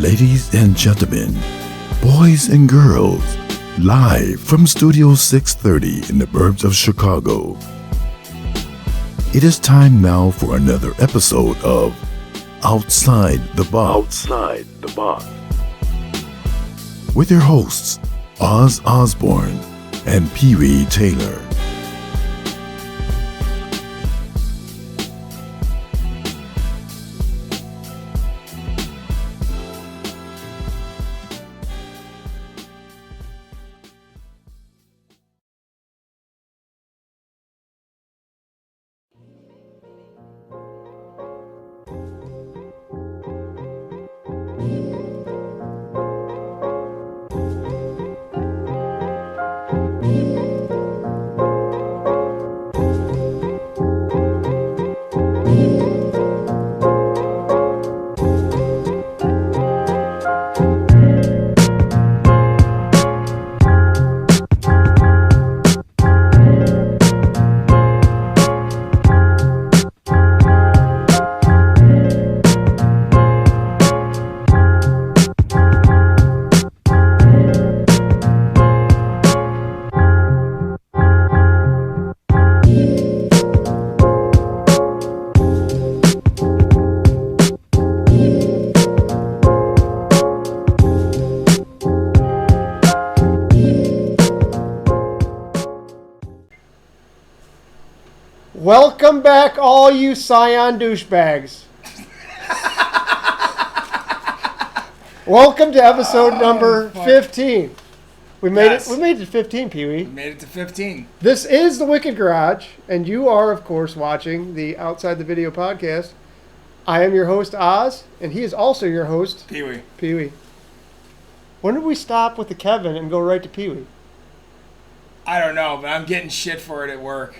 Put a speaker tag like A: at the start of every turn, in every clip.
A: Ladies and gentlemen, boys and girls, live from Studio 630 in the burbs of Chicago. It is time now for another episode of Outside the Box. With your hosts, Oz Osborne and Pee Wee Taylor.
B: Welcome back, all you Scion douchebags. Welcome to episode number 15. We made it to 15, Pee-wee.
C: We made it to 15.
B: This is the Wicked Garage, and you are, of course, watching the Outside the Video podcast. I am your host, Oz, and he is also your host,
C: Pee-wee.
B: Pee-wee. When did we stop with the Kevin and go right to Pee-wee?
C: I don't know, but I'm getting shit for it at work.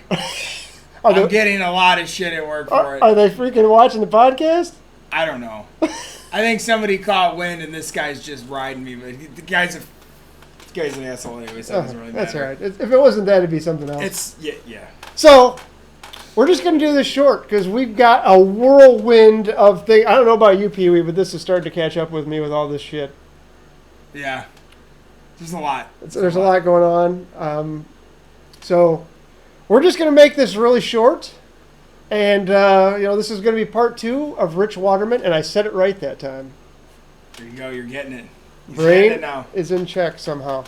C: I'm getting a lot of shit at work for it.
B: Are they freaking watching the podcast?
C: I don't know. I think somebody caught wind and this guy's just riding me. But the guy's an asshole anyway, so it doesn't really matter.
B: That's all right. If it wasn't that, it'd be something else.
C: Yeah.
B: So, we're just going to do this short because we've got a whirlwind of things. I don't know about you, Pee-wee, but this is starting to catch up with me with all this shit.
C: Yeah. There's a lot.
B: There's a lot going on. So, we're just going to make this really short. And, this is going to be part 2 of Rich Waterman, and I said it right that time.
C: There you go. You're getting it.
B: Brain is in check somehow.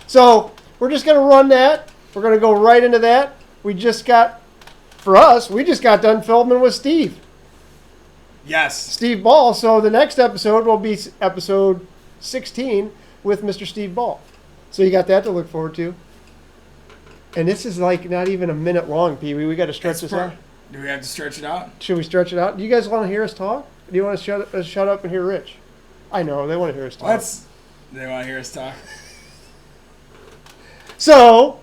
B: So, we're just going to run that. We're going to go right into that. We just got done filming with Steve.
C: Yes.
B: Steve Ball. So, the next episode will be episode 16 with Mr. Steve Ball. So, you got that to look forward to. And this is like not even a minute long, Pee-wee. We got to stretch this out.
C: Do we have to stretch it out?
B: Should we stretch it out? Do you guys want to hear us talk? Do you want to shut up and hear Rich? I know, they want to hear us talk.
C: They want to hear us talk.
B: So,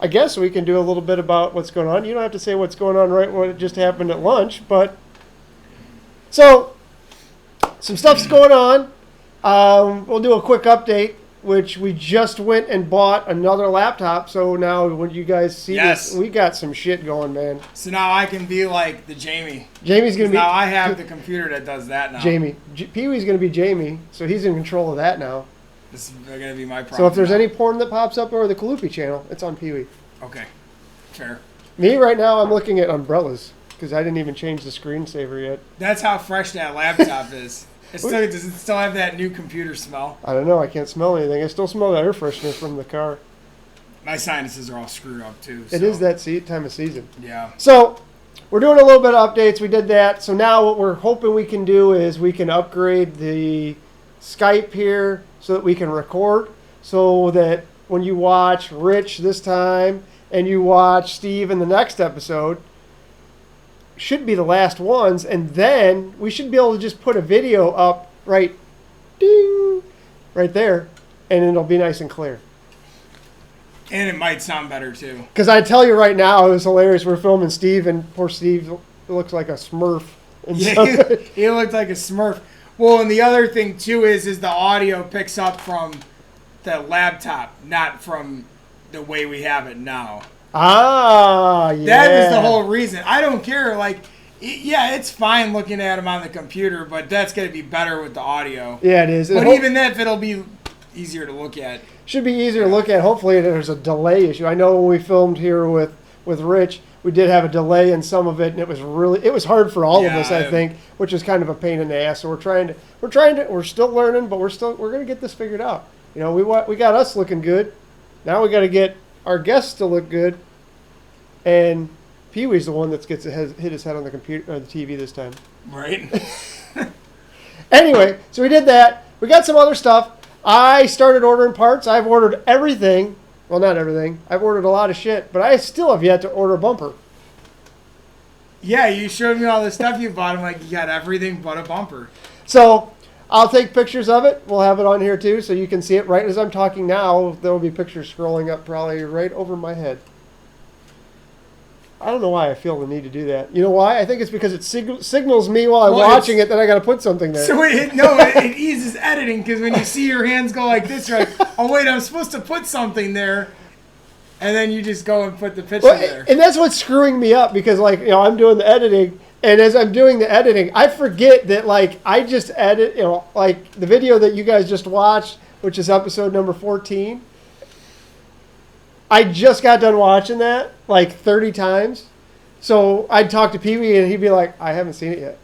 B: I guess we can do a little bit about what's going on. You don't have to say what's going on right when it just happened at lunch, but... So, some stuff's going on. We'll do a quick update, which we just went and bought another laptop. So now when you guys see this, we got some shit going, man.
C: So now I can be like the Jamie.
B: Jamie's going to be...
C: Now I have the computer that does that now.
B: Jamie. Pee-wee's going to be Jamie, so he's in control of that now.
C: This is going to be my problem.
B: So if there's any porn that pops up over the Kalupi channel, it's on Pee-wee.
C: Okay. Fair.
B: Me, right now, I'm looking at umbrellas, because I didn't even change the screensaver yet.
C: That's how fresh that laptop is. Does it still have that new computer smell?
B: I don't know. I can't smell anything. I still smell the air freshener from the car.
C: My sinuses are all screwed up, too.
B: It is that time of season.
C: Yeah.
B: So, we're doing a little bit of updates. We did that. So now what we're hoping we can do is we can upgrade the Skype here so that we can record. So that when you watch Rich this time and you watch Steve in the next episode, should be the last ones, and then we should be able to just put a video up right there, and it'll be nice and clear.
C: And it might sound better too.
B: Because I tell you right now, it was hilarious. We're filming Steve, and poor Steve looks like a Smurf.
C: Yeah, he looked like a Smurf. Well, and the other thing too is the audio picks up from the laptop, not from the way we have it now.
B: Ah, yeah.
C: That is the whole reason. I don't care. Like, Yeah, it's fine looking at them on the computer, but that's going to be better with the audio.
B: Yeah, it is.
C: But even if it'll be easier to look at.
B: Should be easier to look at. Hopefully there's a delay issue. I know when we filmed here with Rich, we did have a delay in some of it, and it was hard for all of us, I think, which is kind of a pain in the ass. So we're still learning, but we're going to get this figured out. You know, we got us looking good. Now we got to get our guests to look good, and Pee Wee's the one that hit his head on the computer or the TV this time.
C: Right.
B: Anyway, so we did that. We got some other stuff. I started ordering parts. I've ordered everything. Well, not everything. I've ordered a lot of shit, but I still have yet to order a bumper.
C: Yeah, you showed me all the stuff you bought. I'm like, you got everything but a bumper.
B: So I'll take pictures of it. We'll have it on here too, so you can see it right as I'm talking now. There will be pictures scrolling up probably right over my head. I don't know why I feel the need to do that. You know why? I think it's because it signals me while I'm watching it that I got to put something there.
C: So it eases editing, because when you see your hands go like this, you're like, oh wait, I'm supposed to put something there, and then you just go and put the picture there.
B: And that's what's screwing me up, because I'm doing the editing, and as I'm doing the editing, I forget that I just edit, like the video that you guys just watched, which is episode number 14. I just got done watching that like 30 times. So I'd talk to Pee Wee and he'd be like, I haven't seen it yet.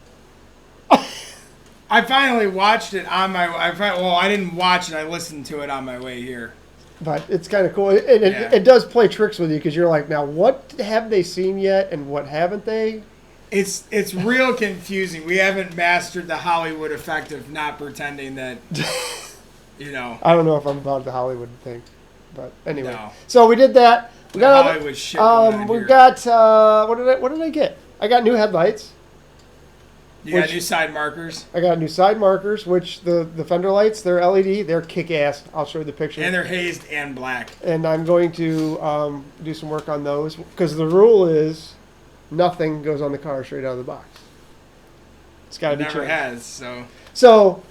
C: I finally watched it on my I didn't watch it. I listened to it on my way here.
B: But it's kind of cool. And it does play tricks with you, because you're like, now what have they seen yet and what haven't they?
C: It's real confusing. We haven't mastered the Hollywood effect of not pretending that,
B: I don't know if I'm about the Hollywood thing. But anyway,
C: no.
B: So we did that. We got
C: Hollywood shit.
B: we got what did I get? I got new headlights.
C: You got new side markers.
B: I got new side markers, which the fender lights, they're LED, they're kick ass. I'll show you the picture.
C: And they're hazed and black.
B: And I'm going to do some work on those, because the rule is nothing goes on the car straight out of the box. It's got to be changed.
C: Never has.
B: So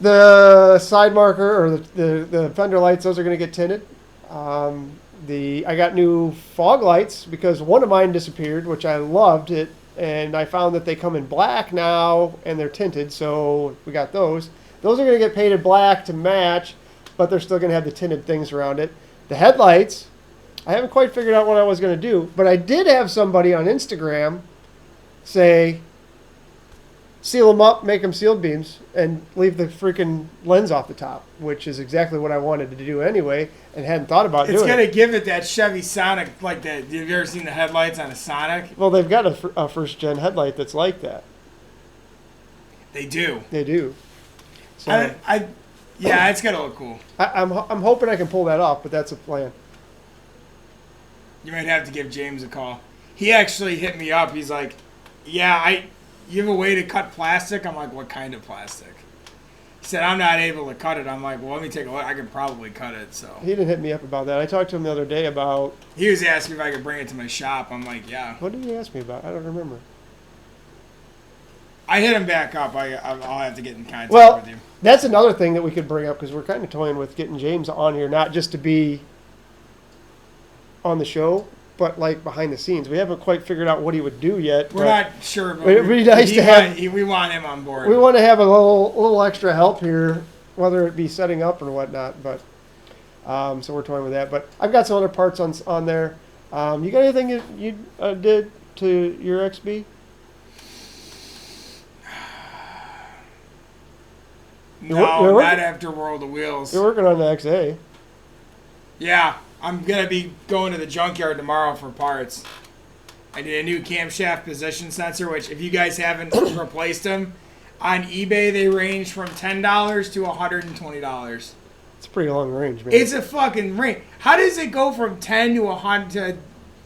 B: the side marker or the fender lights, those are going to get tinted. I got new fog lights, because one of mine disappeared, which I loved it, and I found that they come in black now and they're tinted, so we got those. Those are going to get painted black to match, but they're still going to have the tinted things around it. The headlights, I haven't quite figured out what I was going to do, but I did have somebody on Instagram say, seal them up, make them sealed beams, and leave the freaking lens off the top, which is exactly what I wanted to do anyway, and hadn't thought about doing it.
C: It's going to give it that Chevy Sonic, like that. Have you ever seen the headlights on a Sonic?
B: Well, they've got a first-gen headlight that's like that.
C: They do.
B: They do. So
C: Yeah, it's going to look cool.
B: I'm hoping I can pull that off, but that's a plan.
C: You might have to give James a call. He actually hit me up. He's like, yeah, you have a way to cut plastic? I'm like, what kind of plastic? He said, I'm not able to cut it. I'm like, well, let me take a look. I could probably cut it. So
B: He didn't hit me up about that. I talked to him the other day about...
C: He was asking if I could bring it to my shop. I'm like, yeah.
B: What did he ask me about? I don't remember.
C: I hit him back up. I'll have to get in contact with you.
B: That's another thing that we could bring up, because we're kind of toying with getting James on here, not just to be on the show, but like behind the scenes. We haven't quite figured out what he would do yet.
C: We're not sure, but
B: it'd be nice to have.
C: We want him on board.
B: We want to have a little extra help here, whether it be setting up or whatnot. But so we're toying with that. But I've got some other parts on there. You got anything you did to your XB?
C: No, not after World of Wheels.
B: You're working on the XA.
C: Yeah, I'm going to be going to the junkyard tomorrow for parts. I did a new camshaft position sensor, which if you guys haven't replaced them, on eBay they range from $10 to $120.
B: It's a pretty long range, man.
C: It's a fucking range. How does it go from 10 to 100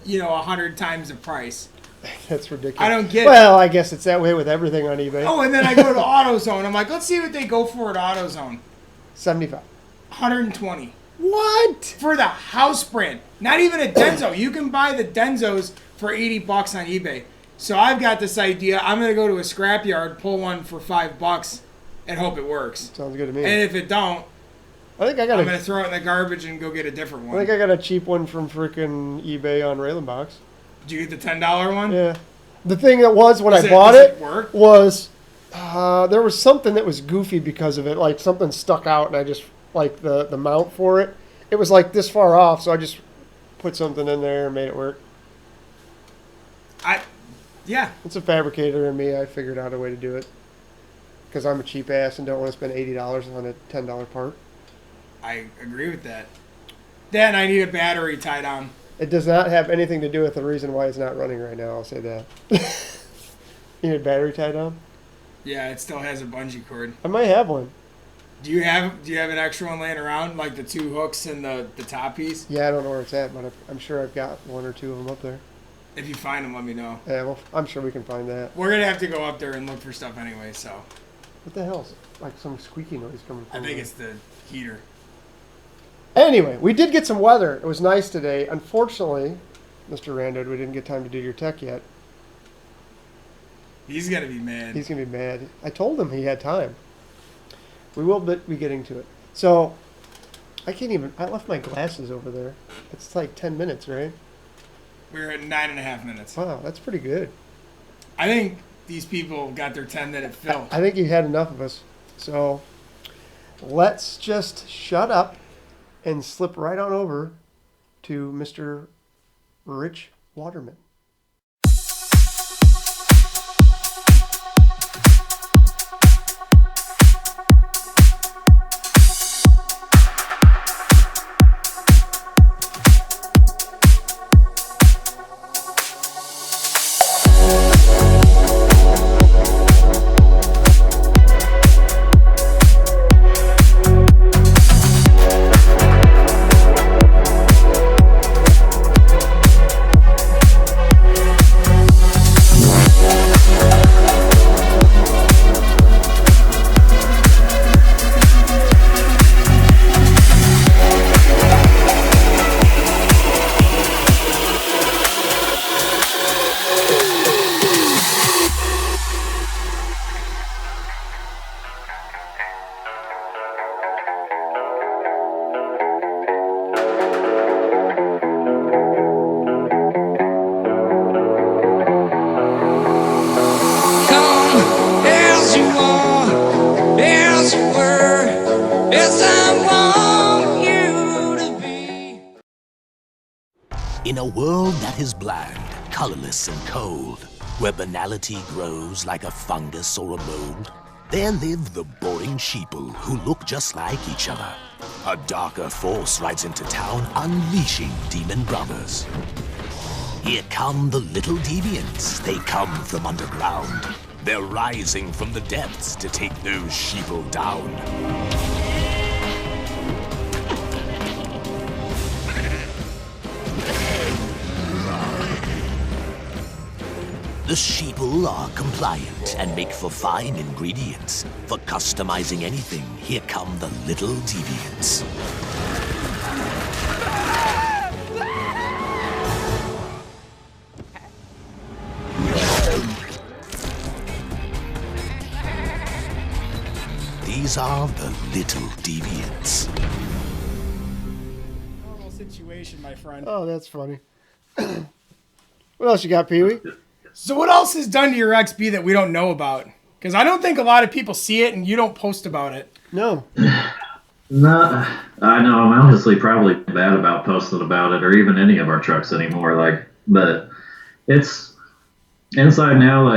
C: to 100 times the price?
B: That's ridiculous.
C: I don't get it.
B: Well, I guess it's that way with everything on eBay.
C: Oh, and then I go to AutoZone. I'm like, let's see what they go for at AutoZone.
B: 75.
C: 120.
B: What?
C: For the house brand. Not even a Denso. You can buy the Denzos for $80 on eBay. So I've got this idea. I'm going to go to a scrapyard, pull one for $5, and hope it works.
B: Sounds good to me.
C: And if it don't, I'm going to throw it in the garbage and go get a different one.
B: I think I got a cheap one from freaking eBay on Railing Box.
C: Did you get the $10 one?
B: Yeah. The thing that was when I bought it was there was something that was goofy because of it. Like something stuck out, and I just like the mount for it. It was like this far off, so I just put something in there and made it work.
C: Yeah.
B: It's a fabricator in me. I figured out a way to do it because I'm a cheap ass and don't want to spend $80 on a $10 part.
C: I agree with that. Then I need a battery tied on.
B: It does not have anything to do with the reason why it's not running right now. I'll say that. You need a battery tied on?
C: Yeah, it still has a bungee cord.
B: I might have one.
C: Do you have an extra one laying around, like the 2 hooks and the top piece?
B: Yeah, I don't know where it's at, but I'm sure I've got 1 or 2 of them up there.
C: If you find them, let me know.
B: Yeah, well, I'm sure we can find that.
C: We're going to have to go up there and look for stuff anyway, so.
B: What the hell is like some squeaky noise coming from?
C: I think it's the heater.
B: Anyway, we did get some weather. It was nice today. Unfortunately, Mr. Randod, we didn't get time to do your tech yet.
C: He's going to be mad.
B: He's going to be mad. I told him he had time. We will be getting to it. So, I left my glasses over there. It's like 10 minutes, right?
C: We're at 9.5 minutes.
B: Wow, that's pretty good.
C: I think these people got their 10-minute fill.
B: I think you had enough of us. So, let's just shut up and slip right on over to Mr. Rich Waterman.
D: In a world that is bland, colorless and cold, where banality grows like a fungus or a mold, there live the boring sheeple who look just like each other. A darker force rides into town, unleashing demon brothers. Here come the little deviants. They come from underground. They're rising from the depths to take those sheeple down. The sheeple are compliant and make for fine ingredients. For customizing anything, here come the little deviants. These are the little deviants.
C: Normal situation, my friend.
B: Oh, that's funny. What else you got, Pee-wee?
C: So what else is done to your XB that we don't know about? Because I don't think a lot of people see it, and you don't post about it.
B: No.
E: No, I know. I'm honestly probably bad about posting about it, or even any of our trucks anymore. But it's inside now.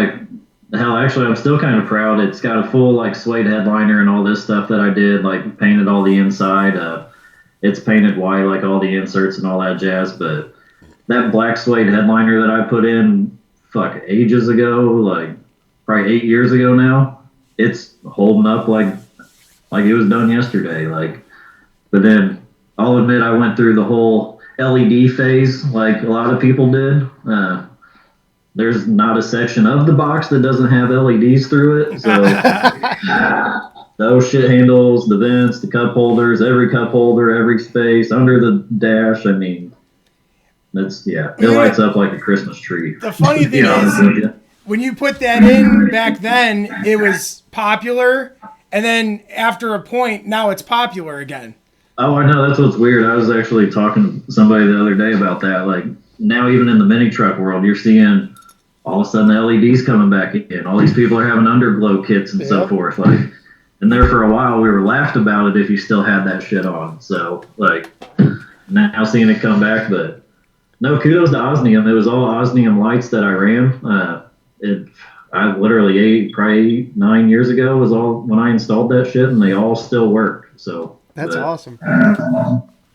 E: Hell, actually, I'm still kind of proud. It's got a full suede headliner and all this stuff that I did. Painted all the inside. It's painted white, like all the inserts and all that jazz. But that black suede headliner that I put in, ages ago, probably 8 years ago now, it's holding up like it was done yesterday. But then I'll admit I went through the whole LED phase like a lot of people did. There's not a section of the box that doesn't have LEDs through it. So those shit handles, the vents, the cup holders, every cup holder, every space under the dash. I mean, it lights up like a Christmas tree.
C: The funny thing is, when you put that in back then, it was popular, and then after a point, now it's popular again.
E: Oh, I know. That's what's weird. I was actually talking to somebody the other day about that. Now, even in the mini truck world, you're seeing all of a sudden the LEDs coming back in. All these people are having underglow kits and so forth. Like, and there for a while we were laughed about it if you still had that shit on. So like now seeing it come back, but no, kudos to Osnium. It was all Osnium lights that I ran. I literally probably 9 years ago was all when I installed that shit, and they all still work. So
B: that's awesome.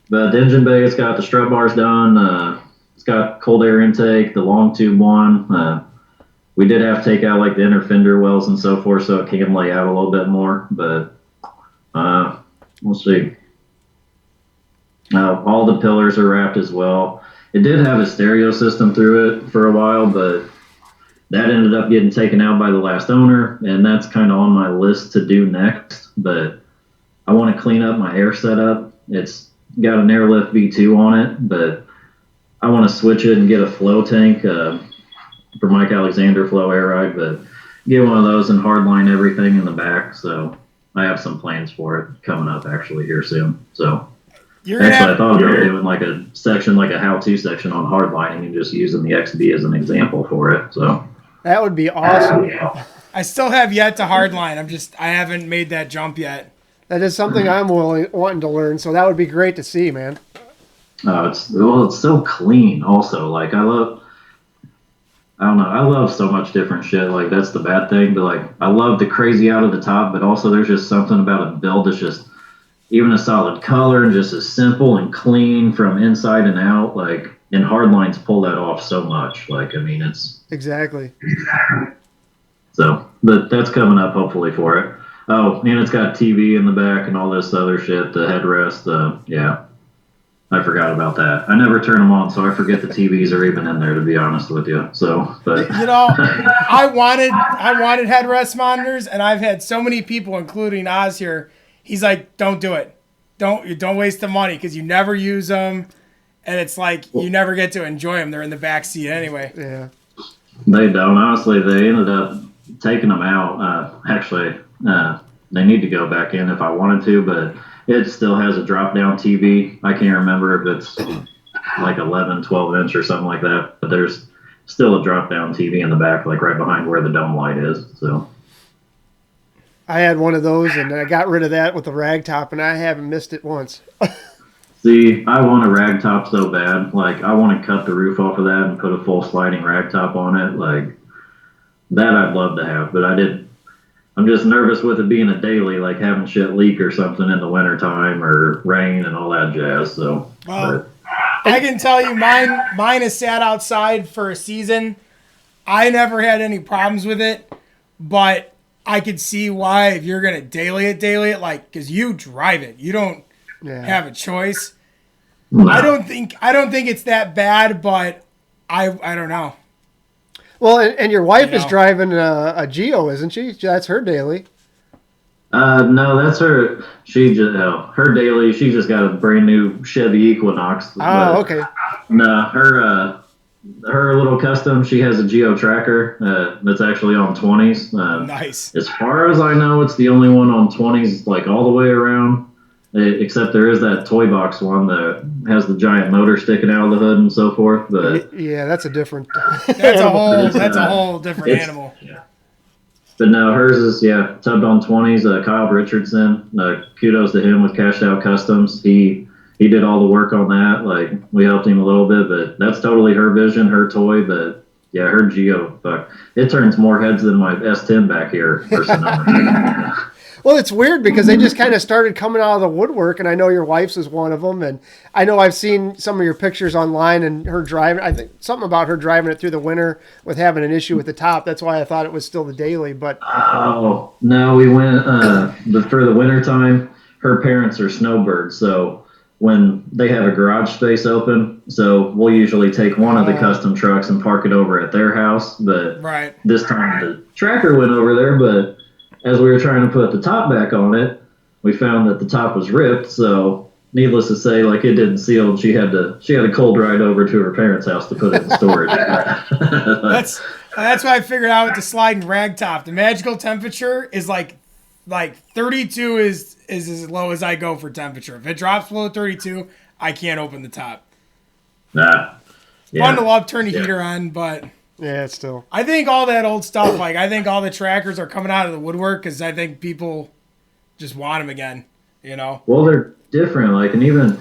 E: But the engine bay, it's got the strut bars done. It's got cold air intake, the long tube one. We did have to take out like the inner fender wells and so forth, so it can lay out a little bit more. But we'll see. All the pillars are wrapped as well. It did have a stereo system through it for a while, but that ended up getting taken out by the last owner, and that's kind of on my list to do next. But I want to clean up my air setup. It's got an airlift V2 on it, but I want to switch it and get a flow tank for Mike Alexander Flow Air Ride, but get one of those and hardline everything in the back. So I have some plans for it coming up actually here soon. So I thought about doing like a section, like a how-to section on hardlining and just using the XB as an example for it. So
B: that would be awesome.
C: I still have yet to hardline. I haven't made that jump yet.
B: That is something I'm wanting to learn. So that would be great to see, man.
E: It's so clean. Also, like I love so much different shit. Like that's the bad thing, but like I love the crazy out of the top, but also there's just something about a build that's just even a solid color and just as simple and clean from inside and out. Like, and hardlines pull that off so much. Like, I mean, it's
B: exactly.
E: So, but that's coming up hopefully for it. Oh, and it's got TV in the back and all this other shit. The headrest, yeah. I forgot about that. I never turn them on, so I forget the TVs are even in there, to be honest with you. So, but
C: I wanted headrest monitors, and I've had so many people, including Oz here. He's like, "Don't do it. Don't waste the money because you never use them, and it's like you never get to enjoy them. They're in the back seat anyway."
B: Yeah.
E: They don't. Honestly, they ended up taking them out. Actually, they need to go back in if I wanted to, but it still has a drop-down TV. I can't remember if it's like 11, 12 inch or something like that, but there's still a drop-down TV in the back, like right behind where the dome light is. So
B: I had one of those, and I got rid of that with the rag top, and I haven't missed it once.
E: See, I want a rag top so bad. Like, I want to cut the roof off of that and put a full sliding rag top on it. Like, that I'd love to have, but I didn't. I'm just nervous with it being a daily, like having shit leak or something in the wintertime or rain and all that jazz. So,
C: well, I can tell you mine has sat outside for a season. I never had any problems with it, but I could see why if you're going to daily it, like, because you drive it. You don't have a choice. No. I don't think it's that bad, but I don't know.
B: Well, and your wife is driving a Geo, isn't she? That's her daily.
E: No, that's her. Her daily. She just got a brand new Chevy Equinox.
B: Oh, okay.
E: No, her little custom. She has a Geo tracker that's actually on 20s.
C: Nice.
E: As far as I know, it's the only one on 20s, like all the way around. Except there is that toy box one that has the giant motor sticking out of the hood and so forth. But
B: yeah, that's a different.
C: That's a whole different animal.
E: Yeah. But no, hers is tubbed on 20s. Kyle Richardson, kudos to him with Cashed Out Customs. He did all the work on that. Like, we helped him a little bit, but that's totally her vision, her toy. But yeah, her Geo, fuck, it turns more heads than my S10 back here.
B: Well, it's weird because they just kind of started coming out of the woodwork, and I know your wife's is one of them, and I know I've seen some of your pictures online and her driving. I think something about her driving it through the winter with having an issue with the top. That's why I thought it was still the daily. But
E: oh no, we went for the winter time. Her parents are snowbirds, so when they have a garage space open, so we'll usually take one of the custom trucks and park it over at their house. But this time the tracker went over there, but as we were trying to put the top back on it, we found that the top was ripped. So, needless to say, like, it didn't seal, and she had a cold ride over to her parents' house to put it in storage.
C: That's why I figured out with the sliding rag top. The magical temperature is like 32 is as low as I go for temperature. If it drops below 32, I can't open the top.
E: Yeah.
C: Fun to love, turn the heater on, but
B: Yeah, it's still.
C: I think all that old stuff, like I think all the trackers are coming out of the woodwork because I think people just want them again.
E: Well, they're different. Like, and even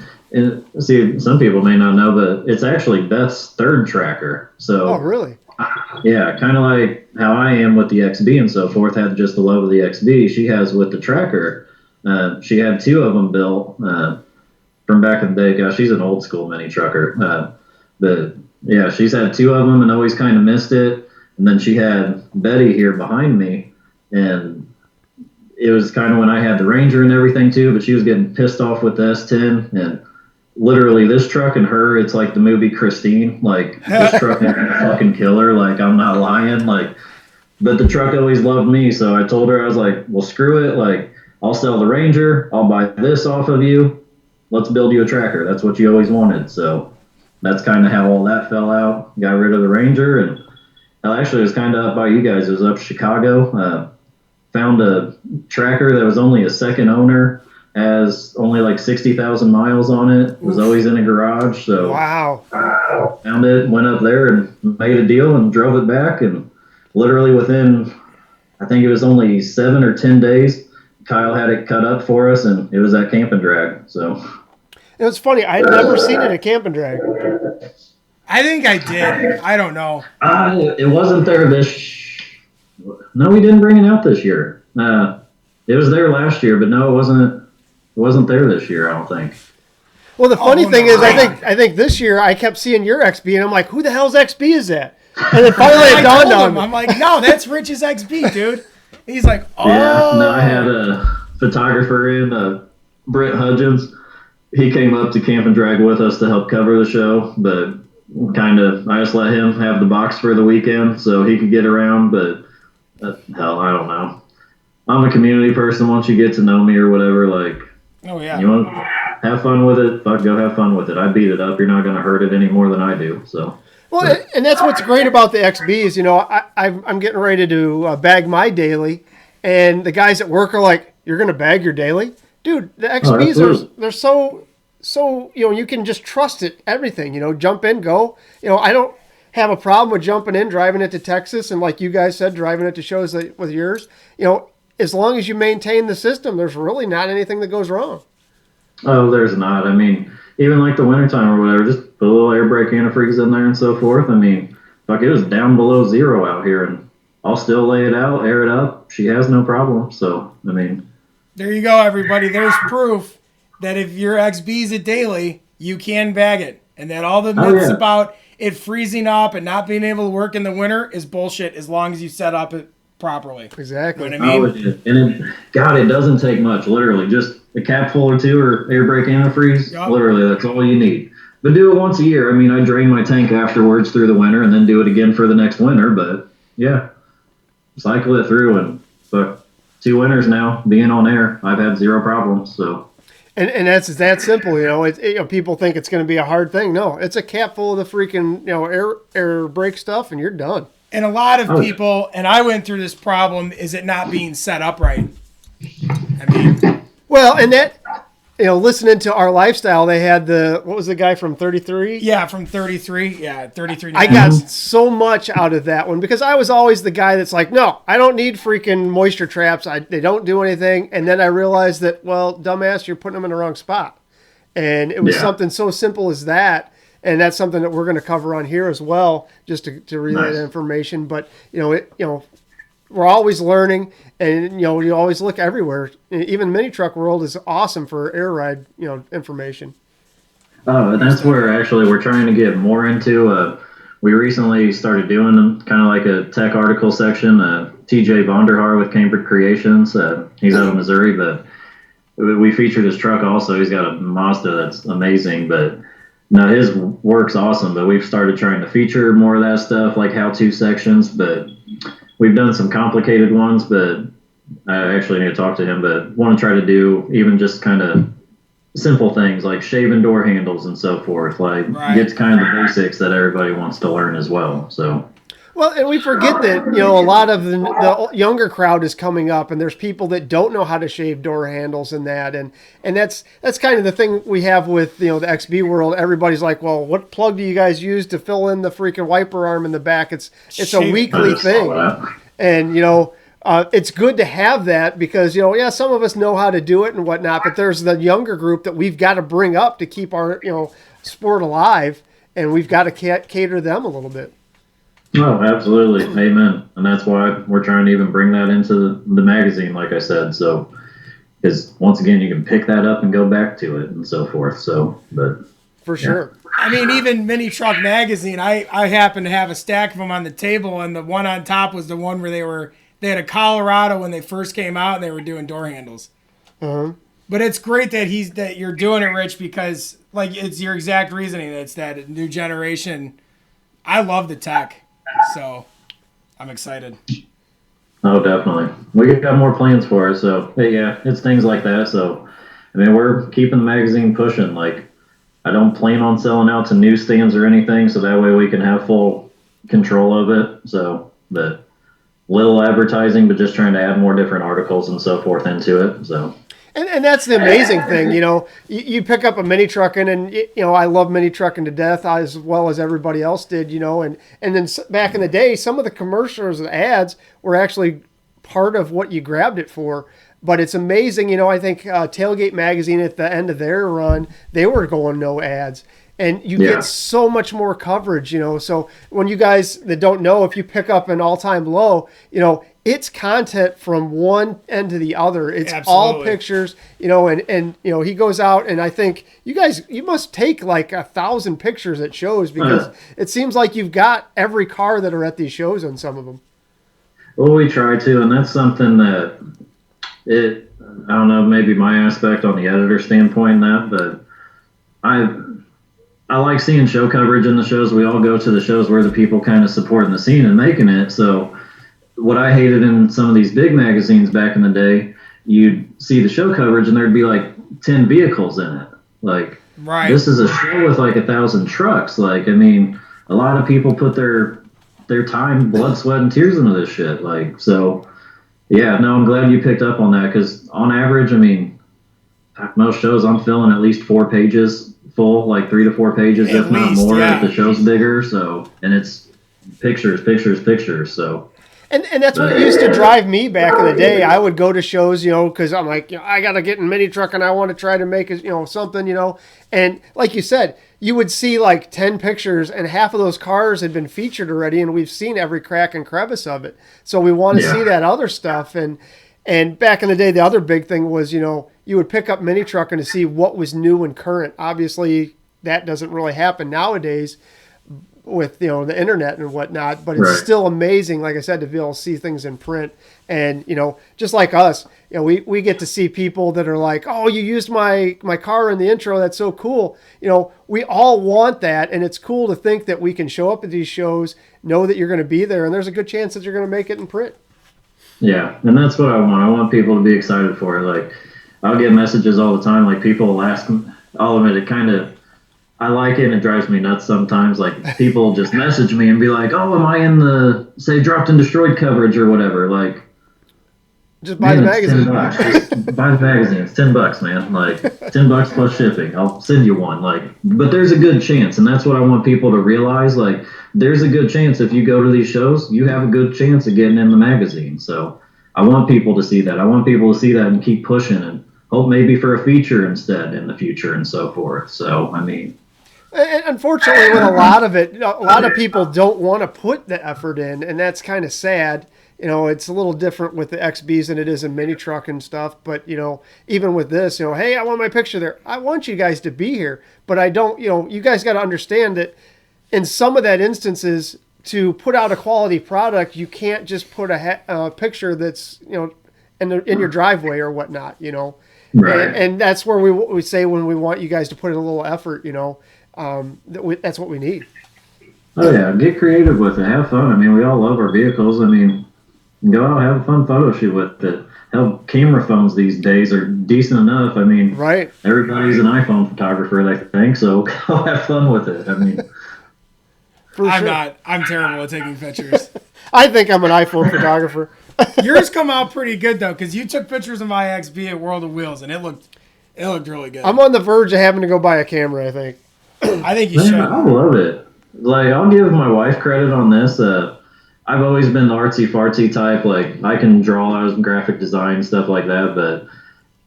E: see, some people may not know, but it's actually Beth's third tracker. So,
B: Oh, really?
E: yeah, kind of like how I am with the XB and so forth. Had just the love of the XB. She has with the tracker. She had 2 of them built from back in the day. Gosh, she's an old school mini trucker. But yeah, she's had 2 of them and always kind of missed it. And then she had Betty here behind me, and it was kind of when I had the Ranger and everything too, but she was getting pissed off with the S10, and literally this truck and her, it's like the movie Christine. Like, this truck is a fucking killer. Like, I'm not lying. Like, but the truck always loved me, so I told her, I was like, well, screw it. Like, I'll sell the Ranger. I'll buy this off of you. Let's build you a tracker. That's what you always wanted. So that's kind of how all that fell out. Got rid of the Ranger, and actually it was kind of up by you guys. It was up Chicago. Found a tracker that was only a second owner, has only like 60,000 miles on it, was always in a garage. So
B: Wow.
E: found it, went up there and made a deal and drove it back. And literally within, I think it was only 7 or 10 days, Kyle had it cut up for us, and it was at Camp and Drag. So
B: It was funny. I had never seen it at Camp and Drag.
C: I think I did. I don't know.
E: It wasn't there no, we didn't bring it out this year. It was there last year, but no, it wasn't there this year, I don't think.
B: Well, the funny thing is, I think this year I kept seeing your XB, and I'm like, who the hell's XB is that? And then finally it dawned on me.
C: I'm like, no, that's Rich's XB, dude. He's like, oh.
E: Yeah, no, I had a photographer in, Britt Hudgens. He came up to Camp and Drag with us to help cover the show, but I just let him have the box for the weekend so he could get around, but hell, I don't know. I'm a community person. Once you get to know me or whatever, like,
C: oh yeah,
E: you want to have fun with it, fuck, go have fun with it. I beat it up. You're not going to hurt it any more than I do. So.
B: Well, and that's what's great about the XBs. I'm getting ready to bag my daily, and the guys at work are like, "You're going to bag your daily, dude." The XBs they're so you can just trust it. Everything, jump in, go. I don't have a problem with jumping in, driving it to Texas, and like you guys said, driving it to shows with yours. As long as you maintain the system, there's really not anything that goes wrong.
E: Oh, there's not. I mean, even like the wintertime or whatever, just put a little air brake antifreeze in there and so forth. I mean, fuck, it was down below 0 out here, and I'll still lay it out, air it up. She has no problem. So, I mean.
C: There you go, everybody. There's proof that if your XB's a daily, you can bag it. And that all the myths about it freezing up and not being able to work in the winter is bullshit as long as you set up it properly.
B: Exactly.
C: You know what I mean?
E: It doesn't take much, literally. Just a cap full or 2 or air brake antifreeze. Yep. Literally, that's all you need. But do it once a year. I mean, I drain my tank afterwards through the winter and then do it again for the next winter. But, yeah, cycle it through. And fuck, 2 winters now, being on air, I've had 0 problems, so.
B: And that's that simple, people think it's going to be a hard thing. No, it's a cap full of the freaking, air brake stuff, and you're done.
C: And a lot of people, and I went through this problem, is it not being set up right. I mean.
B: Well, and that, listening to our lifestyle, they had what was the guy from 33?
C: Yeah, from 33. Yeah, 33.
B: I got so much out of that one because I was always the guy that's like, no, I don't need freaking moisture traps. They don't do anything. And then I realized that, well, dumbass, you're putting them in the wrong spot. And it was something so simple as that. And that's something that we're going to cover on here as well, just to relay that information. But, we're always learning, and you always look everywhere. Even mini truck world is awesome for air ride, information.
E: Oh, and that's where actually we're trying to get more into. We recently started doing kind of like a tech article section. TJ Vonderhaar with Cambridge Creations. He's out of Missouri, but we featured his truck also. He's got a Mazda that's amazing, but no, his work's awesome. But we've started trying to feature more of that stuff, like how-to sections, but. We've done some complicated ones, but I actually need to talk to him, but want to try to do even just kind of simple things like shaving door handles and so forth. Like, it's kind of the basics that everybody wants to learn as well. So,
B: Well, and we forget that, a lot of the younger crowd is coming up, and there's people that don't know how to shave door handles and that, and that's kind of the thing we have with the XB world. Everybody's like, well, what plug do you guys use to fill in the freaking wiper arm in the back? It's a weekly thing, and it's good to have that because some of us know how to do it and whatnot, but there's the younger group that we've got to bring up to keep our sport alive, and we've got to cater them a little bit.
E: Oh, absolutely. Amen. And that's why we're trying to even bring that into the magazine, like I said. So, because once again, you can pick that up and go back to it and so forth. So, but
B: for sure.
C: I mean, even Mini Truck Magazine, I happen to have a stack of them on the table, and the one on top was the one where they had a Colorado when they first came out, and they were doing door handles.
B: Uh-huh.
C: But it's great that you're doing it, Rich, because it's your exact reasoning. It's that new generation. I love the tech. So, I'm excited.
E: Oh, definitely. We got more plans for it. So, yeah, it's things like that. So, I mean, we're keeping the magazine pushing. Like, I don't plan on selling out to newsstands or anything, so that way we can have full control of it. So, but little advertising, but just trying to add more different articles and so forth into it. So.
B: And that's the amazing thing, you pick up a mini trucking, and I love mini trucking to death as well as everybody else did, and then back in the day, some of the commercials and ads were actually part of what you grabbed it for. But it's amazing, I think Tailgate Magazine at the end of their run, they were going no ads. And you get so much more coverage, So when you guys that don't know, if you pick up an all-time low, it's content from one end to the other. It's all pictures, and he goes out, and I think you must take like 1,000 pictures at shows because it seems like you've got every car that are at these shows on some of them.
E: Well, we try to, and that's something that I don't know, maybe my aspect on the editor standpoint, but I like seeing show coverage in the shows. We all go to the shows where the people kind of supporting the scene and making it. So what I hated in some of these big magazines back in the day, you'd see the show coverage and there'd be like 10 vehicles in it. Like,
C: right.
E: This is a show with like 1,000 trucks. Like, I mean, a lot of people put their time, blood, sweat, and tears into this shit. Like, so, yeah, no, I'm glad you picked up on that because on average, I mean, most shows I'm filling at least 4 pages full, like 3 to 4 pages, if not more, if the show's bigger. So, and it's pictures. So.
B: And that's what used to drive me back in the day. I would go to shows, because I'm like, I got to get in mini truck and I want to try to make something, And like you said, you would see like 10 pictures and half of those cars had been featured already and we've seen every crack and crevice of it. So we want to see that other stuff. And back in the day, the other big thing was, you would pick up mini trucking to see what was new and current. Obviously, that doesn't really happen nowadays with the internet and whatnot, but it's still amazing, like I said, to be able to see things in print. And just like us, we get to see people that are like, oh, you used my car in the intro, that's so cool. We all want that, and it's cool to think that we can show up at these shows, know that you're going to be there, and there's a good chance that you're going to make it in print.
E: Yeah, and that's what I want. I want people to be excited for it. Like, I'll get messages all the time, like people will ask me, I'll admit it kind of, I like it and it drives me nuts sometimes. Like, people just message me and be like, oh, am I in the, say, Dropped and Destroyed coverage or whatever? Like,
B: just buy the magazine.
E: Just buy the magazine. It's $10, man. Like, $10 plus shipping. I'll send you one. Like, but there's a good chance, and that's what I want people to realize. Like, there's a good chance if you go to these shows, you have a good chance of getting in the magazine. So I want people to see that. I want people to see that and keep pushing and hope maybe for a feature instead in the future and so forth. So, I mean.
B: And unfortunately, with a lot of it, a lot of people don't want to put the effort in, and that's kind of sad. It's a little different with the XBs than it is in mini truck and stuff. But, even with this, hey, I want my picture there. I want you guys to be here, but I don't, you guys got to understand that in some of that instances, to put out a quality product, you can't just put a picture that's, in your driveway or whatnot,
E: Right.
B: And that's where we say when we want you guys to put in a little effort, that's what we need.
E: Oh yeah, get creative with it. Have fun. I mean, we all love our vehicles. I mean, go out, have a fun photo shoot with it. Hell, camera phones these days are decent enough. I mean, everybody's an iPhone photographer, they think, so go have fun with it. I mean,
C: I'm
B: sure.
C: not. I'm terrible at taking pictures.
B: I think I'm an iPhone photographer.
C: Yours come out pretty good though, because you took pictures of my XB at World of Wheels, and it looked really good.
B: I'm on the verge of having to go buy a camera, I think.
C: I think you
E: Man,
C: should.
E: I love it. Like, I'll give my wife credit on this. I've always been the artsy fartsy type. Like, I can draw, I was graphic design, stuff like that, but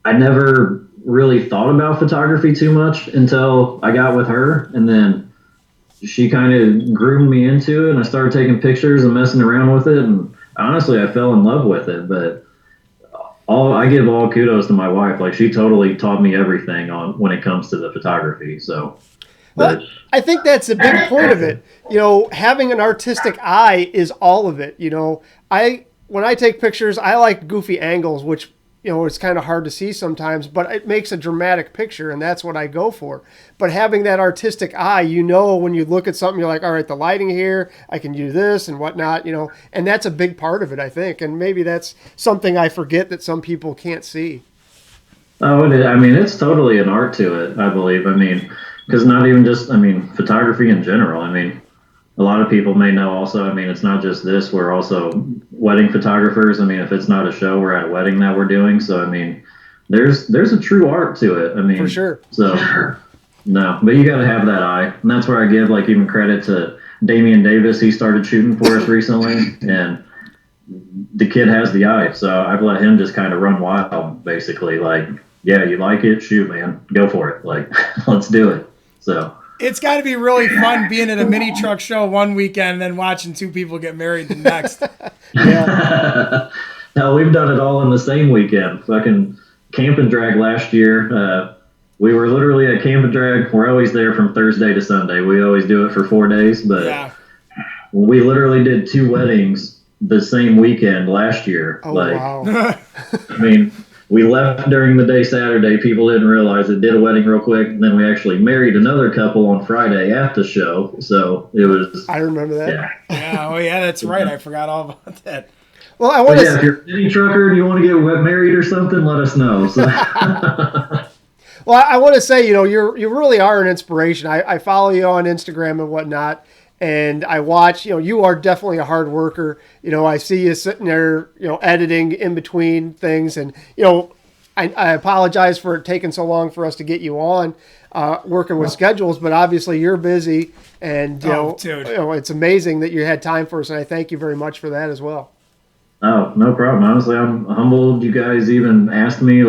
E: I never really thought about photography too much until I got with her, and then she kind of groomed me into it, and I started taking pictures and messing around with it, and honestly, I fell in love with it. But I give all kudos to my wife. Like, she totally taught me everything on when it comes to the photography. So,
B: Well, I think that's a big point of it. Having an artistic eye is all of it. When I take pictures, I like goofy angles, which it's kind of hard to see sometimes, but it makes a dramatic picture, and that's what I go for. But having that artistic eye, when you look at something, you're like, all right, the lighting here, I can do this and whatnot, and that's a big part of it, I think. And maybe that's something I forget that some people can't see.
E: oh, it's totally an art to it, I believe. Because not even just, photography in general. A lot of people may know also, it's not just this, we're also wedding photographers. If it's not a show, we're at a wedding that we're doing. So, there's a true art to it.
B: For sure.
E: So, no, but you got to have that eye. And that's where I give, even credit to Damian Davis. He started shooting for us recently, and the kid has the eye. So I've let him just kind of run wild, basically. Yeah, you like it? Shoot, man. Go for it. Let's do it. So
C: It's got to be really fun being at a mini truck show one weekend and then watching two people get married the next.
B: Yeah.
E: No, we've done it all in the same weekend. Fucking Camp and Drag last year. We were literally at Camp and Drag. We're always there from Thursday to Sunday. We always do it for 4 days. But
C: Yeah.
E: we literally did 2 weddings the same weekend last year.
B: Oh, wow.
E: We left during the day Saturday. People didn't realize it. Did a wedding real quick, and then we actually married another couple on Friday at the show. So it was.
B: I remember that.
E: Yeah.
C: Yeah, oh yeah, that's right. I forgot all about that.
B: Well, I want
E: But
B: to.
E: yeah, if you're a city trucker and you want to get married or something, let us know. So.
B: Well, I want to say, you really are an inspiration. I follow you on Instagram and whatnot, and I watch. You are definitely a hard worker. I see you sitting there, editing in between things, and I apologize for it taking so long for us to get you on, working with schedules. But obviously, you're busy, and
C: dude.
B: it's amazing that you had time for us, and I thank you very much for that as well.
E: Oh, no problem. Honestly, I'm humbled you guys even asked me.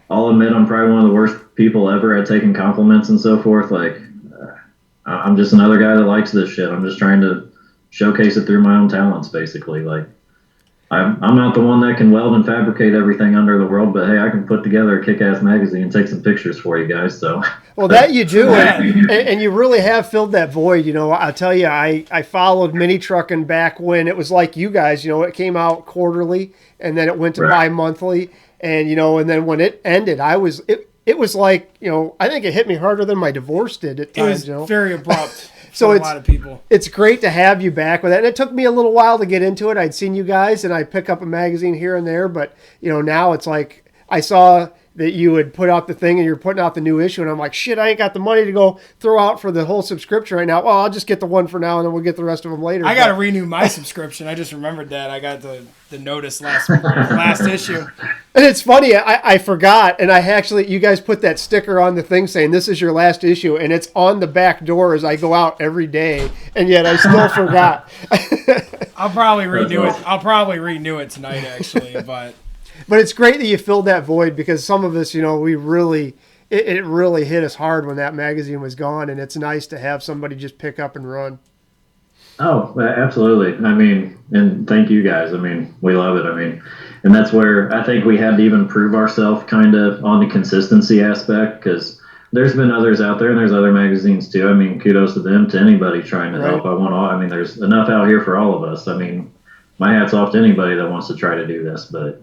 E: I'll admit I'm probably one of the worst people ever at taking compliments and so forth. I'm just another guy that likes this shit. I'm just trying to showcase it through my own talents, basically. I'm not the one that can weld and fabricate everything under the world, but hey, I can put together a kick-ass magazine and take some pictures for you guys. So,
B: well, that you do, and you really have filled that void. I'll tell you, I followed mini trucking back when it was like you guys. It came out quarterly, and then it went to bi-monthly, and and then when it ended, it was like I think it hit me harder than my divorce did at times.
C: It was very abrupt.
B: So
C: for a lot of people.
B: It's great to have you back with that. And it took me a little while to get into it. I'd seen you guys, and I'd pick up a magazine here and there. But, now it's like I saw that you had put out the thing and you're putting out the new issue. And I'm like, shit, I ain't got the money to go throw out for the whole subscription right now. Well, I'll just get the one for now, and then we'll get the rest of them later.
C: I got to renew my subscription. I just remembered that. I got the notice last issue.
B: And it's funny, I forgot, and you guys put that sticker on the thing saying this is your last issue, and it's on the back door as I go out every day, and yet I still forgot.
C: I'll probably renew it. I'll probably renew it tonight, actually, but
B: it's great that you filled that void, because some of us, we really, it really hit us hard when that magazine was gone, and it's nice to have somebody just pick up and run.
E: Oh, absolutely. And thank you guys. We love it. And that's where I think we had to even prove ourselves kind of on the consistency aspect, because there's been others out there and there's other magazines too. Kudos to them, to anybody trying to help. There's enough out here for all of us. My hat's off to anybody that wants to try to do this. But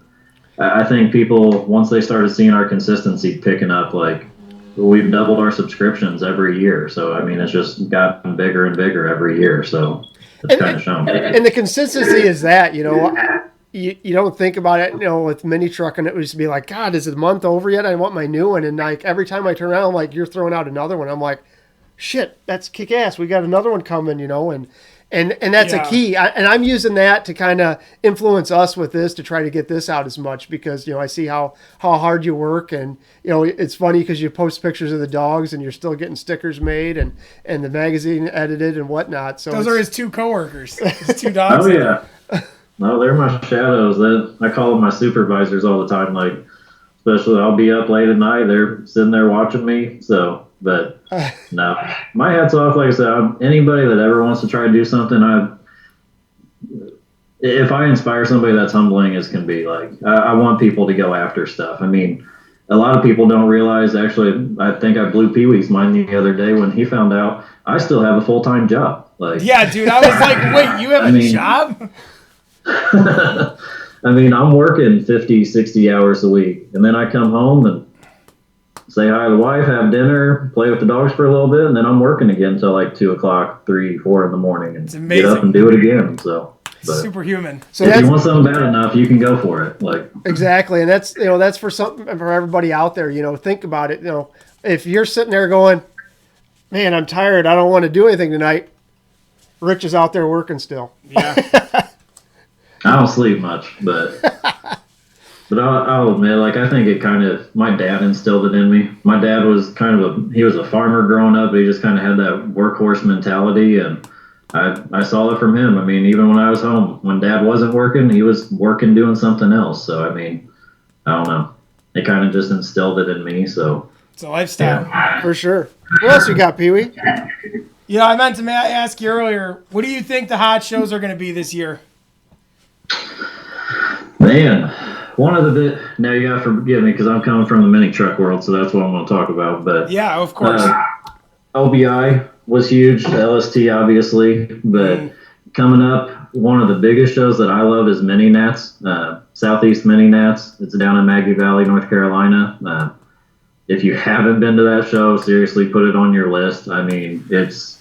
E: I think people, once they started seeing our consistency picking up, we've doubled our subscriptions every year. So, it's just gotten bigger and bigger every year. So it's kind of shown.
B: And the consistency is that, you don't think about it, with mini trucking, it would just be like, God, is the month over yet? I want my new one. And every time I turn around, I'm like, you're throwing out another one. I'm like, shit, that's kick ass. We got another one coming, and that's
C: Yeah.
B: a key. And I'm using that to kind of influence us with this to try to get this out as much because, I see how hard you work. And, it's funny because you post pictures of the dogs and you're still getting stickers made and the magazine edited and whatnot. So
C: Those are his 2 coworkers. His 2 dogs.
E: Oh yeah. No, they're my shadows. I call them my supervisors all the time. Like, especially I'll be up late at night. They're sitting there watching me. So, but no, my hat's off. Like I said, anybody that ever wants to try to do something, if I inspire somebody, that's humbling as can be. Like, I want people to go after stuff. I mean, a lot of people don't realize. Actually, I think I blew Pee Wee's mind the other day when he found out I still have a full-time job. Like,
C: Yeah, dude. I was like, wait, you have a job?
E: I mean, I'm working 50, 60 hours a week, and then I come home and say hi to the wife, have dinner, play with the dogs for a little bit, and then I'm working again until like 2 o'clock, 3, 4 in the morning, and
C: It's amazing.
E: get up and do it again. So, but
C: Superhuman.
B: So
E: if you want something bad enough, you can go for it. Like,
B: exactly. And that's for something for everybody out there, think about it. If you're sitting there going, man, I'm tired. I don't want to do anything tonight. Rich is out there working still.
C: Yeah.
E: I don't sleep much, but I'll admit, like, I think it kind of, my dad instilled it in me. My dad was he was a farmer growing up, but he just kind of had that workhorse mentality, and I saw it from him. I mean, even when I was home, when Dad wasn't working, he was working doing something else. So, I mean, I don't know. It kind of just instilled it in me, so.
C: It's a lifestyle.
E: Yeah.
B: For sure. What else you got, Pee Wee?
C: I meant to ask you earlier, what do you think the hot shows are going to be this year?
E: Man, one of the now you gotta forgive me because I'm coming from the mini truck world, so that's what I'm going to talk about. But
C: Yeah, of course.
E: OBI was huge, LST obviously, but coming up, one of the biggest shows that I love is Mini Nats, Southeast Mini Nats. It's down in Maggie Valley, North Carolina. If you haven't been to that show, seriously put it on your list. I mean, it's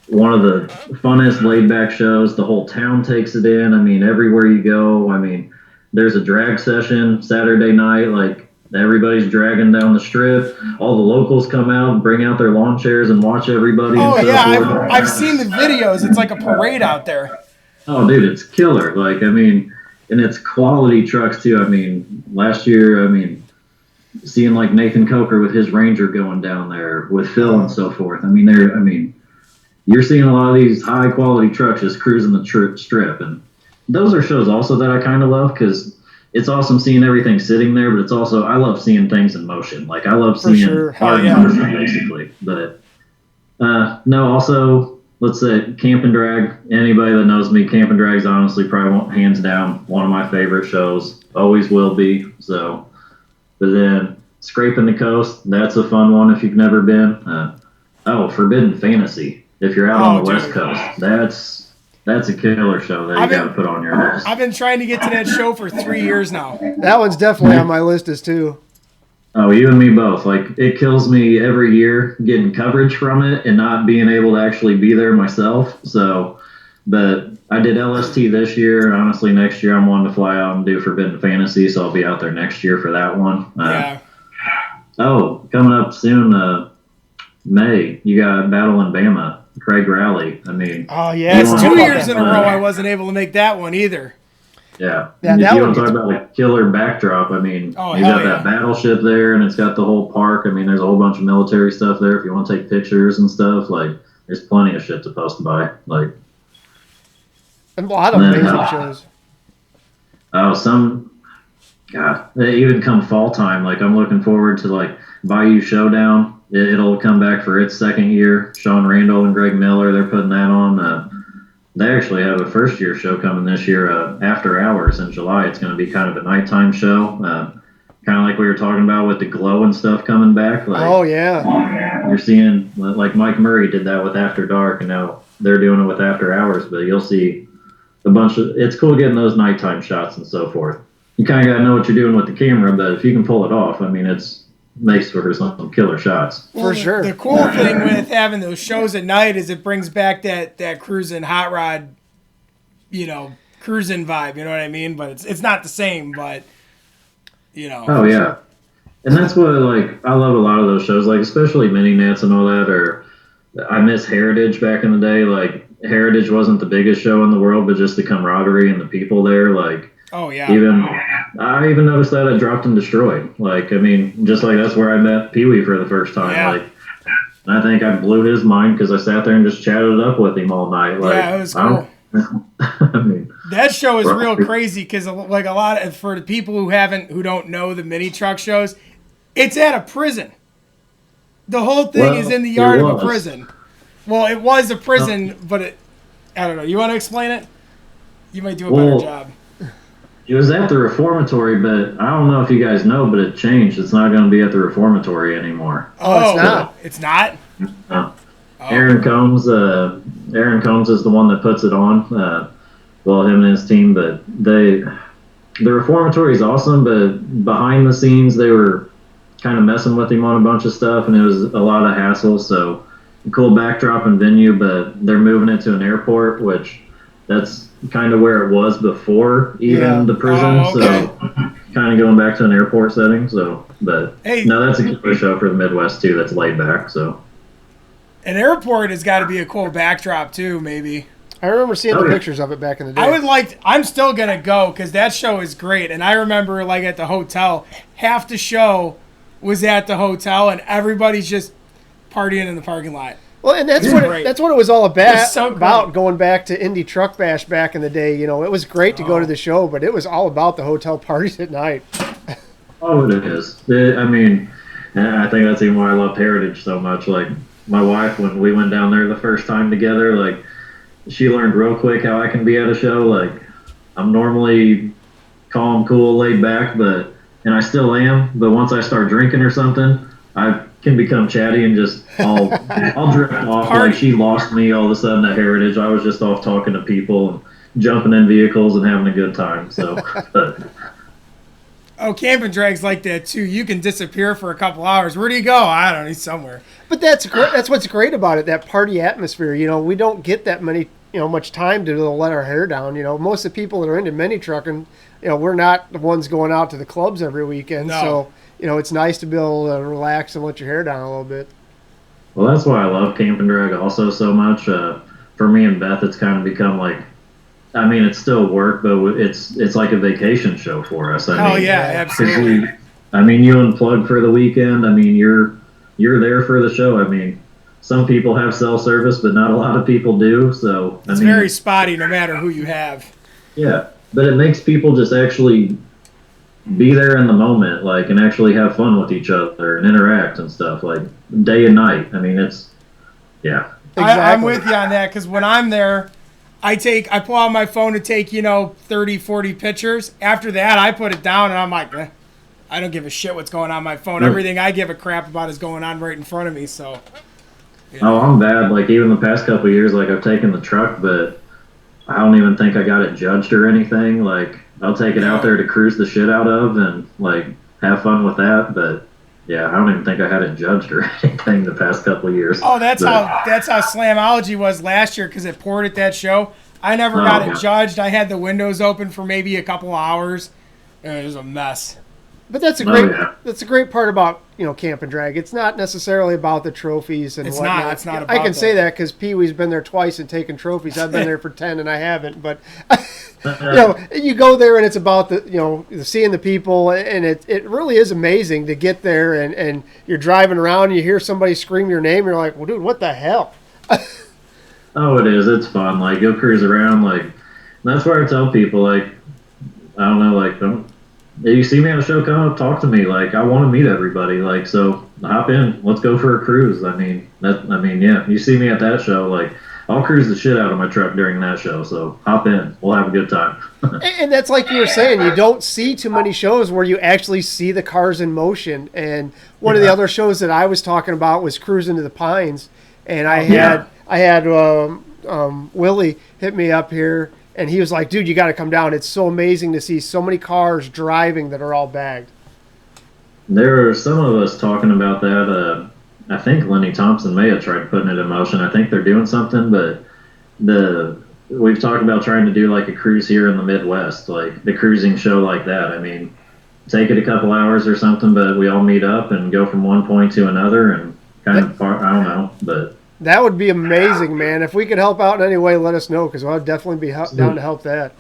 E: one of the funnest laid-back shows. The whole town takes it in. I mean, everywhere you go. I mean, there's a drag session Saturday night. Like, everybody's dragging down the strip. All the locals come out, bring out their lawn chairs, and watch everybody.
C: Oh,
E: and so
C: yeah.
E: forth.
C: I've seen the videos. It's like a parade out there.
E: Oh, dude, it's killer. Like, I mean, and it's quality trucks, too. I mean, last year, seeing like Nathan Coker with his Ranger going down there with Phil and so forth. I mean, you're seeing a lot of these high quality trucks just cruising the strip, and those are shows also that I kind of love because it's awesome seeing everything sitting there, but it's also, I love seeing things in motion. Like, I love seeing art in motion, basically. But no, also, let's say Camp and Drag. Anybody that knows me, Camp and Drag is honestly probably hands down one of my favorite shows. Always will be. So, but then Scraping the Coast, that's a fun one if you've never been. Forbidden Fantasy. If you're out on the West Coast, that's a killer show that you got to put on your list.
C: I've been trying to get to that show for 3 years now.
B: That one's definitely on my list as too.
E: Oh, you and me both. Like, it kills me every year getting coverage from it and not being able to actually be there myself. So, but I did LST this year. Honestly, next year I'm wanting to fly out and do Forbidden Fantasy, so I'll be out there next year for that one.
C: Yeah.
E: Oh, coming up soon, May, you got Battle in Bama. Craig Rally. I mean,
B: oh yeah,
C: it's 2 years in a row I wasn't able to make that one either.
E: Yeah.
B: Yeah,
E: if
B: that
E: you
B: one
E: want to talk about a killer backdrop, I mean, you got that battleship there, and it's got the whole park. I mean, there's a whole bunch of military stuff there. If you want to take pictures and stuff, like, there's plenty of shit to post by. Like,
B: a lot of amazing shows.
E: Oh, even come fall time, like, I'm looking forward to, like, Bayou Showdown. It'll come back for its second year. Sean Randall and Greg Miller, they're putting that on. They actually have a first-year show coming this year, After Hours in July. It's going to be kind of a nighttime show, kind of like we were talking about with the glow and stuff coming back. Like,
B: oh, yeah.
E: You're seeing, like Mike Murray did that with After Dark, and now they're doing it with After Hours, but you'll see a bunch of – it's cool getting those nighttime shots and so forth. You kind of got to know what you're doing with the camera, but if you can pull it off, I mean, it's – makes for some killer shots.
B: For sure.
C: The cool thing with having those shows at night is it brings back that cruising hot rod, cruising vibe. You know what I mean? But it's not the same. But
E: Oh yeah, and that's what, like, I love a lot of those shows, like especially Mini Nats and all that. Or I miss Heritage back in the day. Like Heritage wasn't the biggest show in the world, but just the camaraderie and the people there. Like
C: Oh yeah.
E: even I even noticed that at Dropped and Destroyed. Like I mean, just like that's where I met Pee Wee for the first time.
C: Yeah.
E: Like I think I blew his mind because I sat there and just chatted it up with him all night. Like,
C: Yeah, it was cool.
E: I mean,
C: That show is real crazy because, like, a lot of, for the people who don't know the mini truck shows, it's at a prison. The whole thing is in the yard of a prison. Well, it was a prison, but I don't know. You want to explain it? You might do a better job.
E: It was at the reformatory, but I don't know if you guys know, but it changed. It's not going to be at the reformatory anymore.
B: Oh, it's not.
C: It's not?
E: No. Aaron Combs is the one that puts it on. Well, him and his team, but the reformatory is awesome, but behind the scenes they were kind of messing with him on a bunch of stuff, and it was a lot of hassle. So, cool backdrop and venue, but they're moving it to an airport, which that's kind of where it was before even the prison.
C: Oh, okay.
E: So, kind of going back to an airport setting. So, but
C: Hey.
E: no, that's a killer show for the Midwest too. That's laid back. So,
C: An airport has got to be a cool backdrop, too, maybe.
B: I remember seeing the pictures of it back in the day.
C: I'm still going to go because that show is great. And I remember, like, at the hotel, half the show was at the hotel and everybody's just partying in the parking lot.
B: Well, and that's what it was all about going back to Indie Truck Bash back in the day. You know, it was great to go to the show, but it was all about the hotel parties at night.
E: Oh, it is. I mean, I think that's even why I loved Heritage so much. Like, my wife, when we went down there the first time together, like, she learned real quick how I can be at a show. Like, I'm normally calm, cool, laid back, and I still am. But once I start drinking or something, I can become chatty and just I'll drift off. Like, she lost me all of a sudden at Heritage. I was just off talking to people and jumping in vehicles and having a good time. So, but.
C: Oh, camping drag's like that too. You can disappear for a couple hours. Where do you go? I don't know. He's somewhere.
B: But that's great. That's what's great about it. That party atmosphere. You know, we don't get that much time to let our hair down. You know, most of the people that are into mini trucking, we're not the ones going out to the clubs every weekend.
C: No.
B: So, it's nice to be able to relax and let your hair down a little bit.
E: Well, that's why I love Camp and Drag also so much. For me and Beth, it's kind of become like, I mean, it's still work, but it's like a vacation show for us. I mean,
C: absolutely.
E: I mean, you unplug for the weekend. I mean, you're there for the show. I mean, some people have cell service, but not a lot of people do. So
C: it's very spotty, no matter who you have.
E: Yeah, but it makes people just actually be there in the moment, like, and actually have fun with each other and interact and stuff, like day and night. I mean, it's
B: Exactly.
C: I'm with you on that because when I'm there, I pull out my phone to take 30, 40 pictures. After that, I put it down and I'm like, I don't give a shit what's going on my phone. Everything I give a crap about is going on right in front of me. So.
E: Oh, I'm bad. Like, even the past couple of years, like, I've taken the truck, but I don't even think I got it judged or anything. Like, I'll take it out there to cruise the shit out of and, like, have fun with that. But, yeah, I don't even think I had it judged or anything the past couple of years.
C: Oh, that's how Slamology was last year because it poured at that show. I never got it judged. I had the windows open for maybe a couple hours. It was a mess.
B: But that's a great part about Camp and Drag. It's not necessarily about the trophies and whatnot.
C: It's not about
B: I can say that because Pee Wee's been there twice and taken trophies. I've been there for 10 and I haven't. But you go there and it's about the seeing the people, and it really is amazing to get there and you're driving around and you hear somebody scream your name. And you're like, well, dude, what the hell?
E: Oh, it is. It's fun. Like, you'll cruise around. Like, that's where I tell people, like, I don't know, like, if you see me on a show, come up, talk to me. Like, I want to meet everybody. Like, so hop in. Let's go for a cruise. I mean, yeah. You see me at that show, like, I'll cruise the shit out of my truck during that show. So hop in. We'll have a good time.
B: And that's like you were saying. You don't see too many shows where you actually see the cars in motion. And one of the other shows that I was talking about was Cruising to the Pines, and I had Willie hit me up here. And he was like, dude, you got to come down. It's so amazing to see so many cars driving that are all bagged.
E: There are some of us talking about that. I think Lenny Thompson may have tried putting it in motion. I think they're doing something, but we've talked about trying to do like a cruise here in the Midwest, like the cruising show like that. I mean, take it a couple hours or something, but we all meet up and go from one point to another and kind of, I don't know, but
B: That would be amazing, man. If we could help out in any way, let us know, because I'll definitely be down to help that.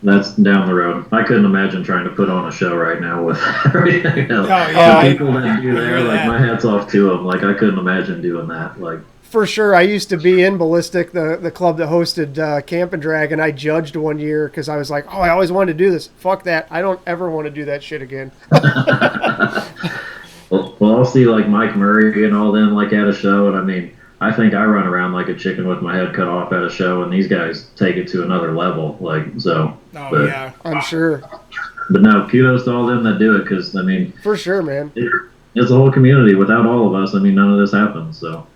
E: That's down the road. I couldn't imagine trying to put on a show right now with everything else.
C: Oh, yeah.
E: The people that do that, like, my hat's off to them. Like, I couldn't imagine doing that. Like,
B: for sure. I used to be in Ballistic, the club that hosted Camp and Drag, and I judged one year because I was like, oh, I always wanted to do this. Fuck that. I don't ever want to do that shit again.
E: well, I'll see, like, Mike Murray and all them, like, at a show, and I mean, I think I run around like a chicken with my head cut off at a show, and these guys take it to another level. Like, so.
C: Oh, yeah.
B: I'm sure.
E: But no, kudos to all them that do it, because, I mean.
B: For sure, man.
E: It's a whole community. Without all of us, I mean, none of this happens, so.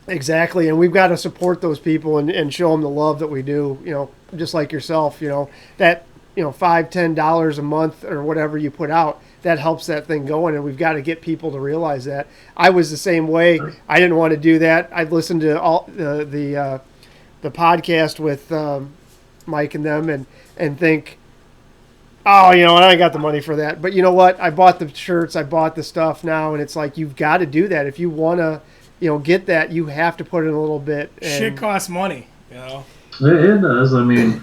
B: Exactly, and we've got to support those people and show them the love that we do, you know, just like yourself, you know, that, you know, $5-10 a month or whatever you put out, that helps that thing going, and we've got to get people to realize that. I was the same way. I didn't want to do that. I'd listen to all the podcast with Mike and them and think, oh, you know, I ain't got the money for that. But you know what? I bought the shirts, I bought the stuff now, and it's like, you've got to do that. If you want to, you know, get that, you have to put in a little bit.
C: Shit costs money, you know.
E: It does. I mean,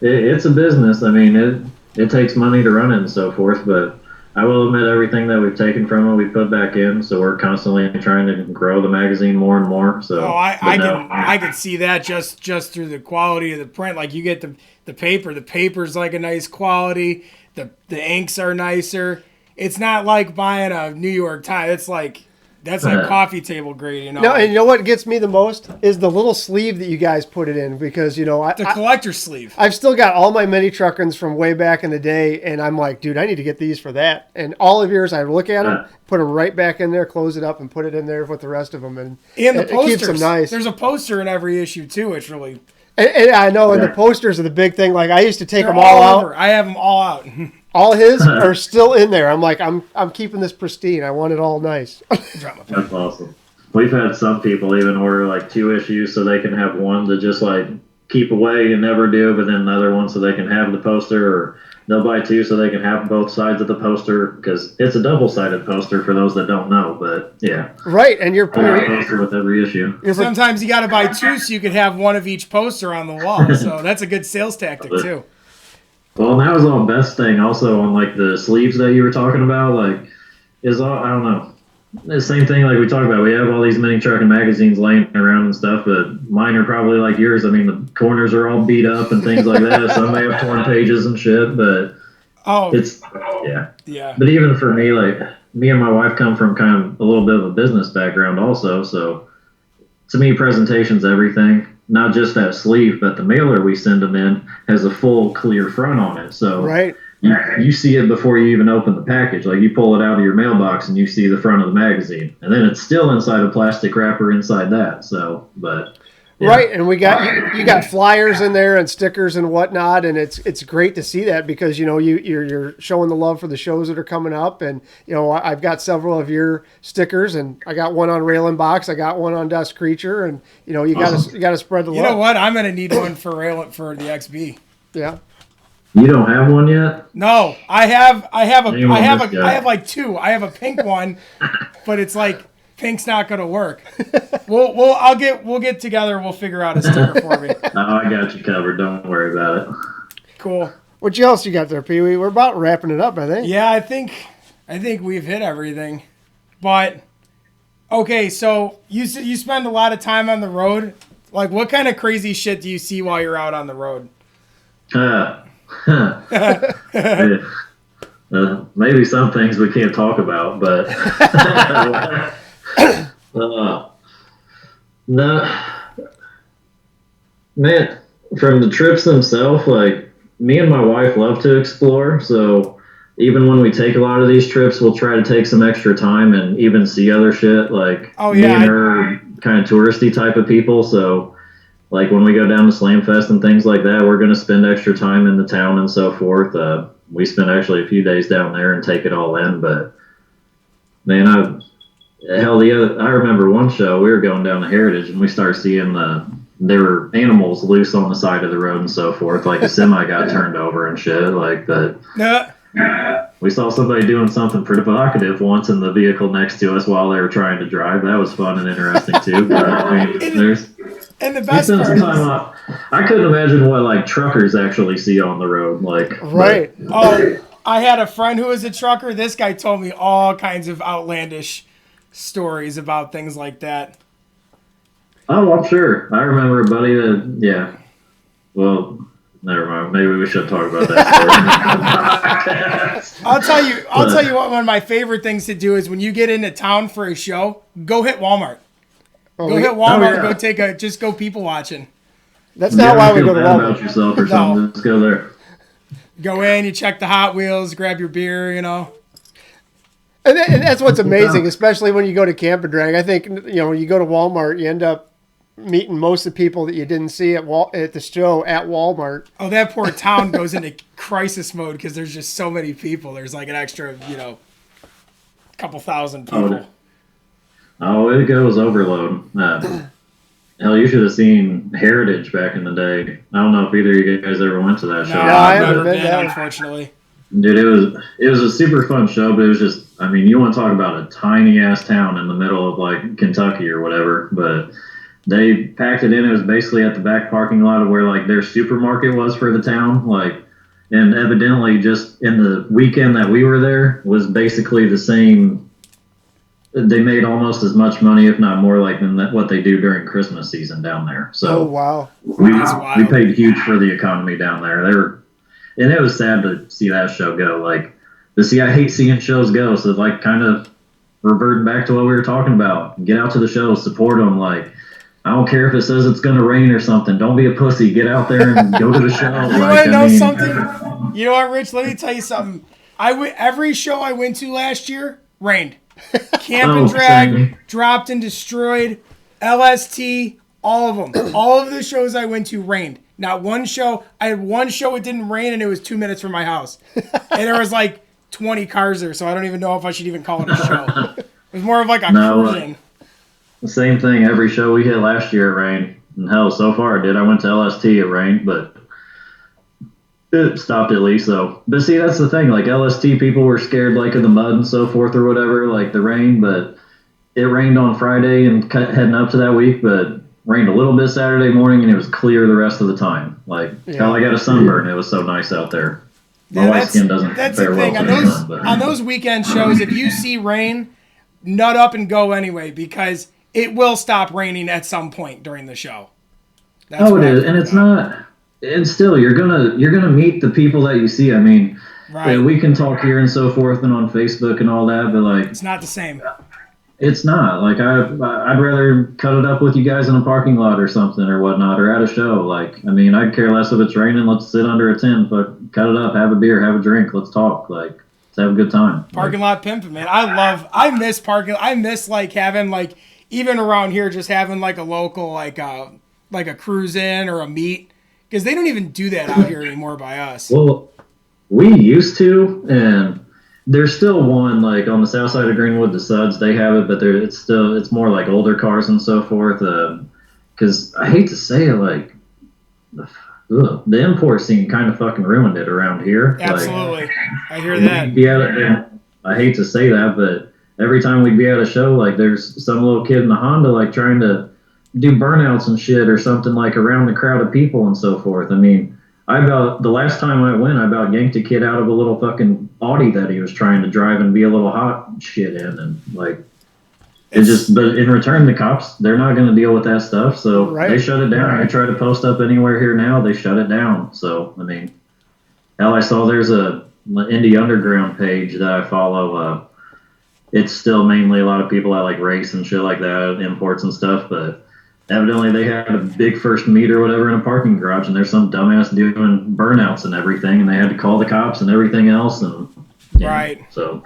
E: it's a business. I mean, it takes money to run it and so forth, but I will admit everything that we've taken from it, we put back in, so we're constantly trying to grow the magazine more and more. So,
C: I can see that just through the quality of the print. Like, you get the paper. The paper's like a nice quality. The inks are nicer. It's not like buying a New York Times. It's like, that's like coffee table grade, you know.
B: No, and you know what gets me the most is the little sleeve that you guys put it in, because, you know,
C: the collector sleeve.
B: I've still got all my mini truckins from way back in the day, and I'm like, dude, I need to get these for that. And all of yours, I look at them, put them right back in there, close it up, and put it in there with the rest of them, and
C: the posters.
B: It keeps them nice.
C: There's a poster in every issue too. It's really.
B: And I know, and the posters are the big thing. Like, I used to take them all out.
C: I have them all out.
B: All his are still in there. I'm like, I'm keeping this pristine. I want it all nice.
E: That's awesome. We've had some people even order like 2 issues so they can have one to just like keep away and never do, but then another one so they can have the poster, or they'll buy 2 so they can have both sides of the poster, because it's a double-sided poster for those that don't know. But yeah,
B: right. And you're
E: a poster with every issue.
C: Sometimes you got to buy 2 so you could have one of each poster on the wall. So that's a good sales tactic too.
E: Well, and that was all best thing also on like the sleeves that you were talking about, like, is all, I don't know. The same thing like we talked about. We have all these mini trucking magazines laying around and stuff, but mine are probably like yours. I mean, the corners are all beat up and things like that. Some may have torn pages and shit, but it's yeah. But even for me, like, me and my wife come from kind of a little bit of a business background also, so to me, presentation's everything. Not just that sleeve, but the mailer we send them in has a full clear front on it. So
B: right.
E: You see it before you even open the package. Like, you pull it out of your mailbox and you see the front of the magazine, and then it's still inside a plastic wrapper inside that. So, but yeah.
B: Right, and we got you got flyers in there and stickers and whatnot, and it's great to see that, because, you know, you're showing the love for the shows that are coming up, and, you know, I've got several of your stickers, and I got one on Railing Box, I got one on Dust Creature, and, you know, you gotta spread the love.
C: You know what? I'm gonna need one for the XB.
B: Yeah.
E: You don't have one yet?
C: No, I have like 2. I have a pink one, but it's like, pink's not gonna work. We'll get together. We'll figure out a sticker for me.
E: Oh, I got you covered. Don't worry about it.
C: Cool.
B: What else you got there, Pee Wee? We're about wrapping it up, I think.
C: Yeah, I think we've hit everything. But okay, so you spend a lot of time on the road. Like, what kind of crazy shit do you see while you're out on the road?
E: Maybe some things we can't talk about, but no, man, from the trips themselves, like, me and my wife love to explore, so even when we take a lot of these trips, we'll try to take some extra time and even see other shit. Like, me and her are kind of touristy type of people, so like when we go down to Slam Fest and things like that, we're going to spend extra time in the town and so forth. We spent actually a few days down there and take it all in. But man, I remember one show, we were going down to Heritage and we started seeing there were animals loose on the side of the road and so forth. Like a semi got turned over and shit like that. we saw somebody doing something pretty provocative once in the vehicle next to us while they were trying to drive. That was fun and interesting too. But I mean,
C: and the best
E: spent some
C: part
E: time I couldn't imagine what like truckers actually see on the road. Like,
B: Right.
C: I had a friend who was a trucker. This guy told me all kinds of outlandish stories about things like that.
E: Oh, I'm sure. I remember a buddy that, yeah. Well, never mind. Maybe we should talk about that story.
C: I'll tell you what one of my favorite things to do is when you get into town for a show, go hit Walmart. Go hit Walmart. Just go people watching.
B: That's not why we go to
E: Walmart.
B: Walmart.
E: About yourself or something. Just go there.
C: Go in, you check the Hot Wheels, grab your beer,
B: And that's what's amazing, especially when you go to Camp and Drag. I think, when you go to Walmart, you end up meeting most of the people that you didn't see at the show at Walmart.
C: Oh, that poor town goes into crisis mode because there's just so many people. There's like an extra, couple thousand people.
E: Oh, it goes overload. Hell, you should have seen Heritage back in the day. I don't know if either of you guys ever went to that show.
C: No, I've never been, unfortunately.
E: Dude, it was a super fun show, but it was just, I mean, you want to talk about a tiny ass town in the middle of like Kentucky or whatever, but they packed it in. It was basically at the back parking lot of where like their supermarket was for the town, and evidently just in the weekend that we were there was basically the same. They made almost as much money, if not more, than what they do during Christmas season down there. So
B: oh wow,
E: we paid huge for the economy down there. And it was sad to see that show go. I hate seeing shows go. So kind of reverting back to what we were talking about. Get out to the show, support them. I don't care if it says it's going to rain or something. Don't be a pussy. Get out there and go to the show.
C: You want to know something? You know what, Rich? Let me tell you something. Every show I went to last year rained. Camp and Drag, Dropped and Destroyed, LST, all of them. All of the shows I went to rained. Not one show. I had one show it didn't rain, and it was 2 minutes from my house. And there was 20 cars there, so I don't even know if I should even call it a show. It was more of a cruising.
E: The same thing. Every show we hit last year, it rained. And hell, so far it did. I went to LST, it rained, but it stopped at least, though. But see, that's the thing. LST, people were scared, of the mud and so forth or whatever, the rain. But it rained on Friday and heading up to that week, but rained a little bit Saturday morning, and it was clear the rest of the time. Hell, I got a sunburn. It was so nice out there. My white skin doesn't fare well to the sun.
C: On those weekend shows, if you see rain, nut up and go anyway, because it will stop raining at some point during the show.
E: That's it is, and it's not. And still, you're gonna meet the people that you see. I mean,
C: right.
E: We can talk here and so forth, and on Facebook and all that, but
C: it's not the same.
E: It's not. I'd rather cut it up with you guys in a parking lot or something or whatnot, or at a show. I'd care less if it's raining. Let's sit under a tent, but cut it up, have a beer, have a drink, let's talk. Let's have a good time.
C: Parking lot pimping, man. I miss parking. I miss having even around here, just having a local like a cruise in or a meet. Because they don't even do that out here anymore by us.
E: Well, we used to, and there's still one on the south side of Greenwood, the Suds. They have it, but it's more older cars and so forth. Because I hate to say it, the import scene kind of fucking ruined it around here.
C: Absolutely, I hear that.
E: I hate to say that, but every time we'd be at a show, there's some little kid in a Honda trying to do burnouts and shit or something around the crowd of people and so forth. I mean, the last time I went, I about yanked a kid out of a little fucking Audi that he was trying to drive and be a little hot shit in, and but in return, the cops, they're not going to deal with that stuff, so They shut it down. I try to post up anywhere here now, they shut it down. So I mean, hell, I saw there's a Indie Underground page that I follow. It's still mainly a lot of people that race and shit like that, imports and stuff, but evidently they had a big first meet or whatever in a parking garage, and there's some dumbass doing burnouts and everything, and they had to call the cops and everything else. And
C: right.
E: So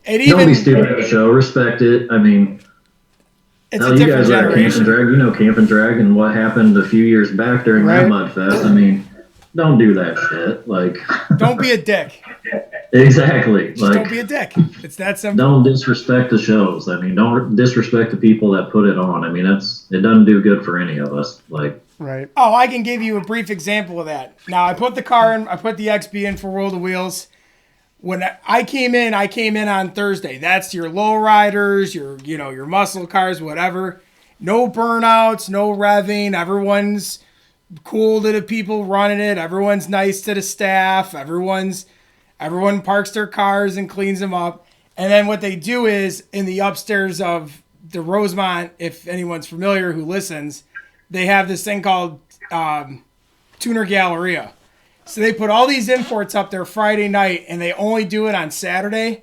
C: don't
E: be stupid at the show. Respect it. I mean,
C: it's a different generation.
E: Camp and Drag and what happened a few years back during that Mud Fest. I mean, don't do that shit. Don't
C: be a dick.
E: Exactly.
C: Just don't be a dick. It's that simple.
E: Don't disrespect the shows. I mean, don't disrespect the people that put it on. I mean, it doesn't do good for any of us.
B: Right.
C: Oh, I can give you a brief example of that. Now, I put the car in. I put the XB in for World of Wheels. When I came in on Thursday. That's your low riders, your muscle cars, whatever. No burnouts, no revving. Everyone's cool to the people running it. Everyone's nice to the staff. Everyone parks their cars and cleans them up. And then what they do is in the upstairs of the Rosemont, if anyone's familiar who listens, they have this thing called Tuner Galleria. So they put all these imports up there Friday night, and they only do it on Saturday.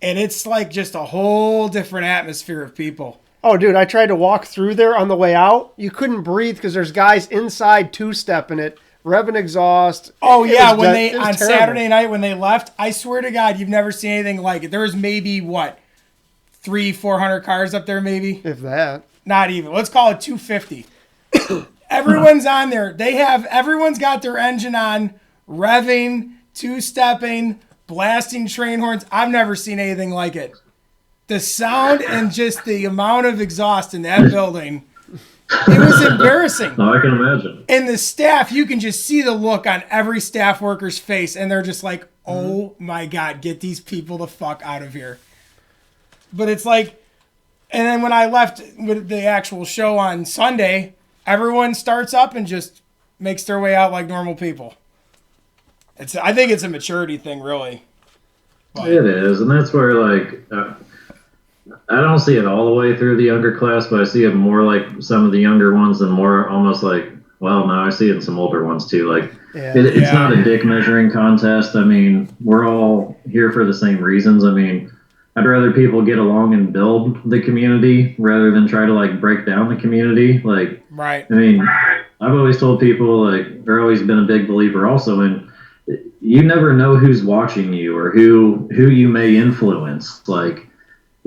C: And it's like just a whole different atmosphere of people.
B: Oh, dude, I tried to walk through there on the way out. You couldn't breathe because there's guys inside two-stepping it, revving exhaust.
C: Oh, yeah, on
B: terrible.
C: Saturday night when they left, I swear to God, you've never seen anything like it. There was maybe, 300-400 cars up there maybe?
B: If that.
C: Not even. Let's call it 250. Everyone's on there. Everyone's got their engine on, revving, two-stepping, blasting train horns. I've never seen anything like it. The sound and just the amount of exhaust in that building, it was embarrassing.
E: Oh, I can imagine.
C: And the staff, you can just see the look on every staff worker's face, and they're just like, oh my God, get these people the fuck out of here. But it's like, and then when I left with the actual show on Sunday, everyone starts up and just makes their way out like normal people. I think it's a maturity thing, really. But
E: it is, and that's where, I don't see it all the way through the younger class, but I see it more like some of the younger ones and more almost like, well, no, I see it in some older ones too. It's not a dick measuring contest. I mean, we're all here for the same reasons. I mean, I'd rather people get along and build the community rather than try to break down the community.
C: Right.
E: I mean, I've always told people, I've always been a big believer also in, you never know who's watching you or who you may influence.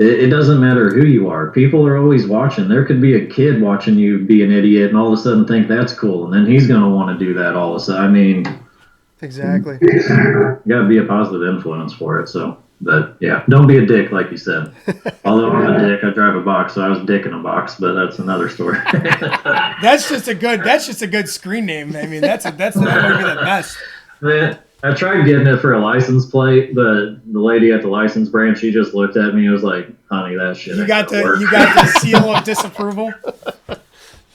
E: It doesn't matter who you are. People are always watching. There could be a kid watching you be an idiot and all of a sudden think that's cool, and then he's going to want to do that all of a sudden. I mean,
B: exactly.
E: You got to be a positive influence for it. So, but yeah, don't be a dick, like you said. Although I'm a dick, I drive a box, so I was dick in a box, but that's another story.
C: That's just a good screen name. I mean, that's maybe the best.
E: Man, I tried getting it for a license plate, but the lady at the license branch, she just looked at me and was like, "Honey, that shit."
C: You got the seal of disapproval.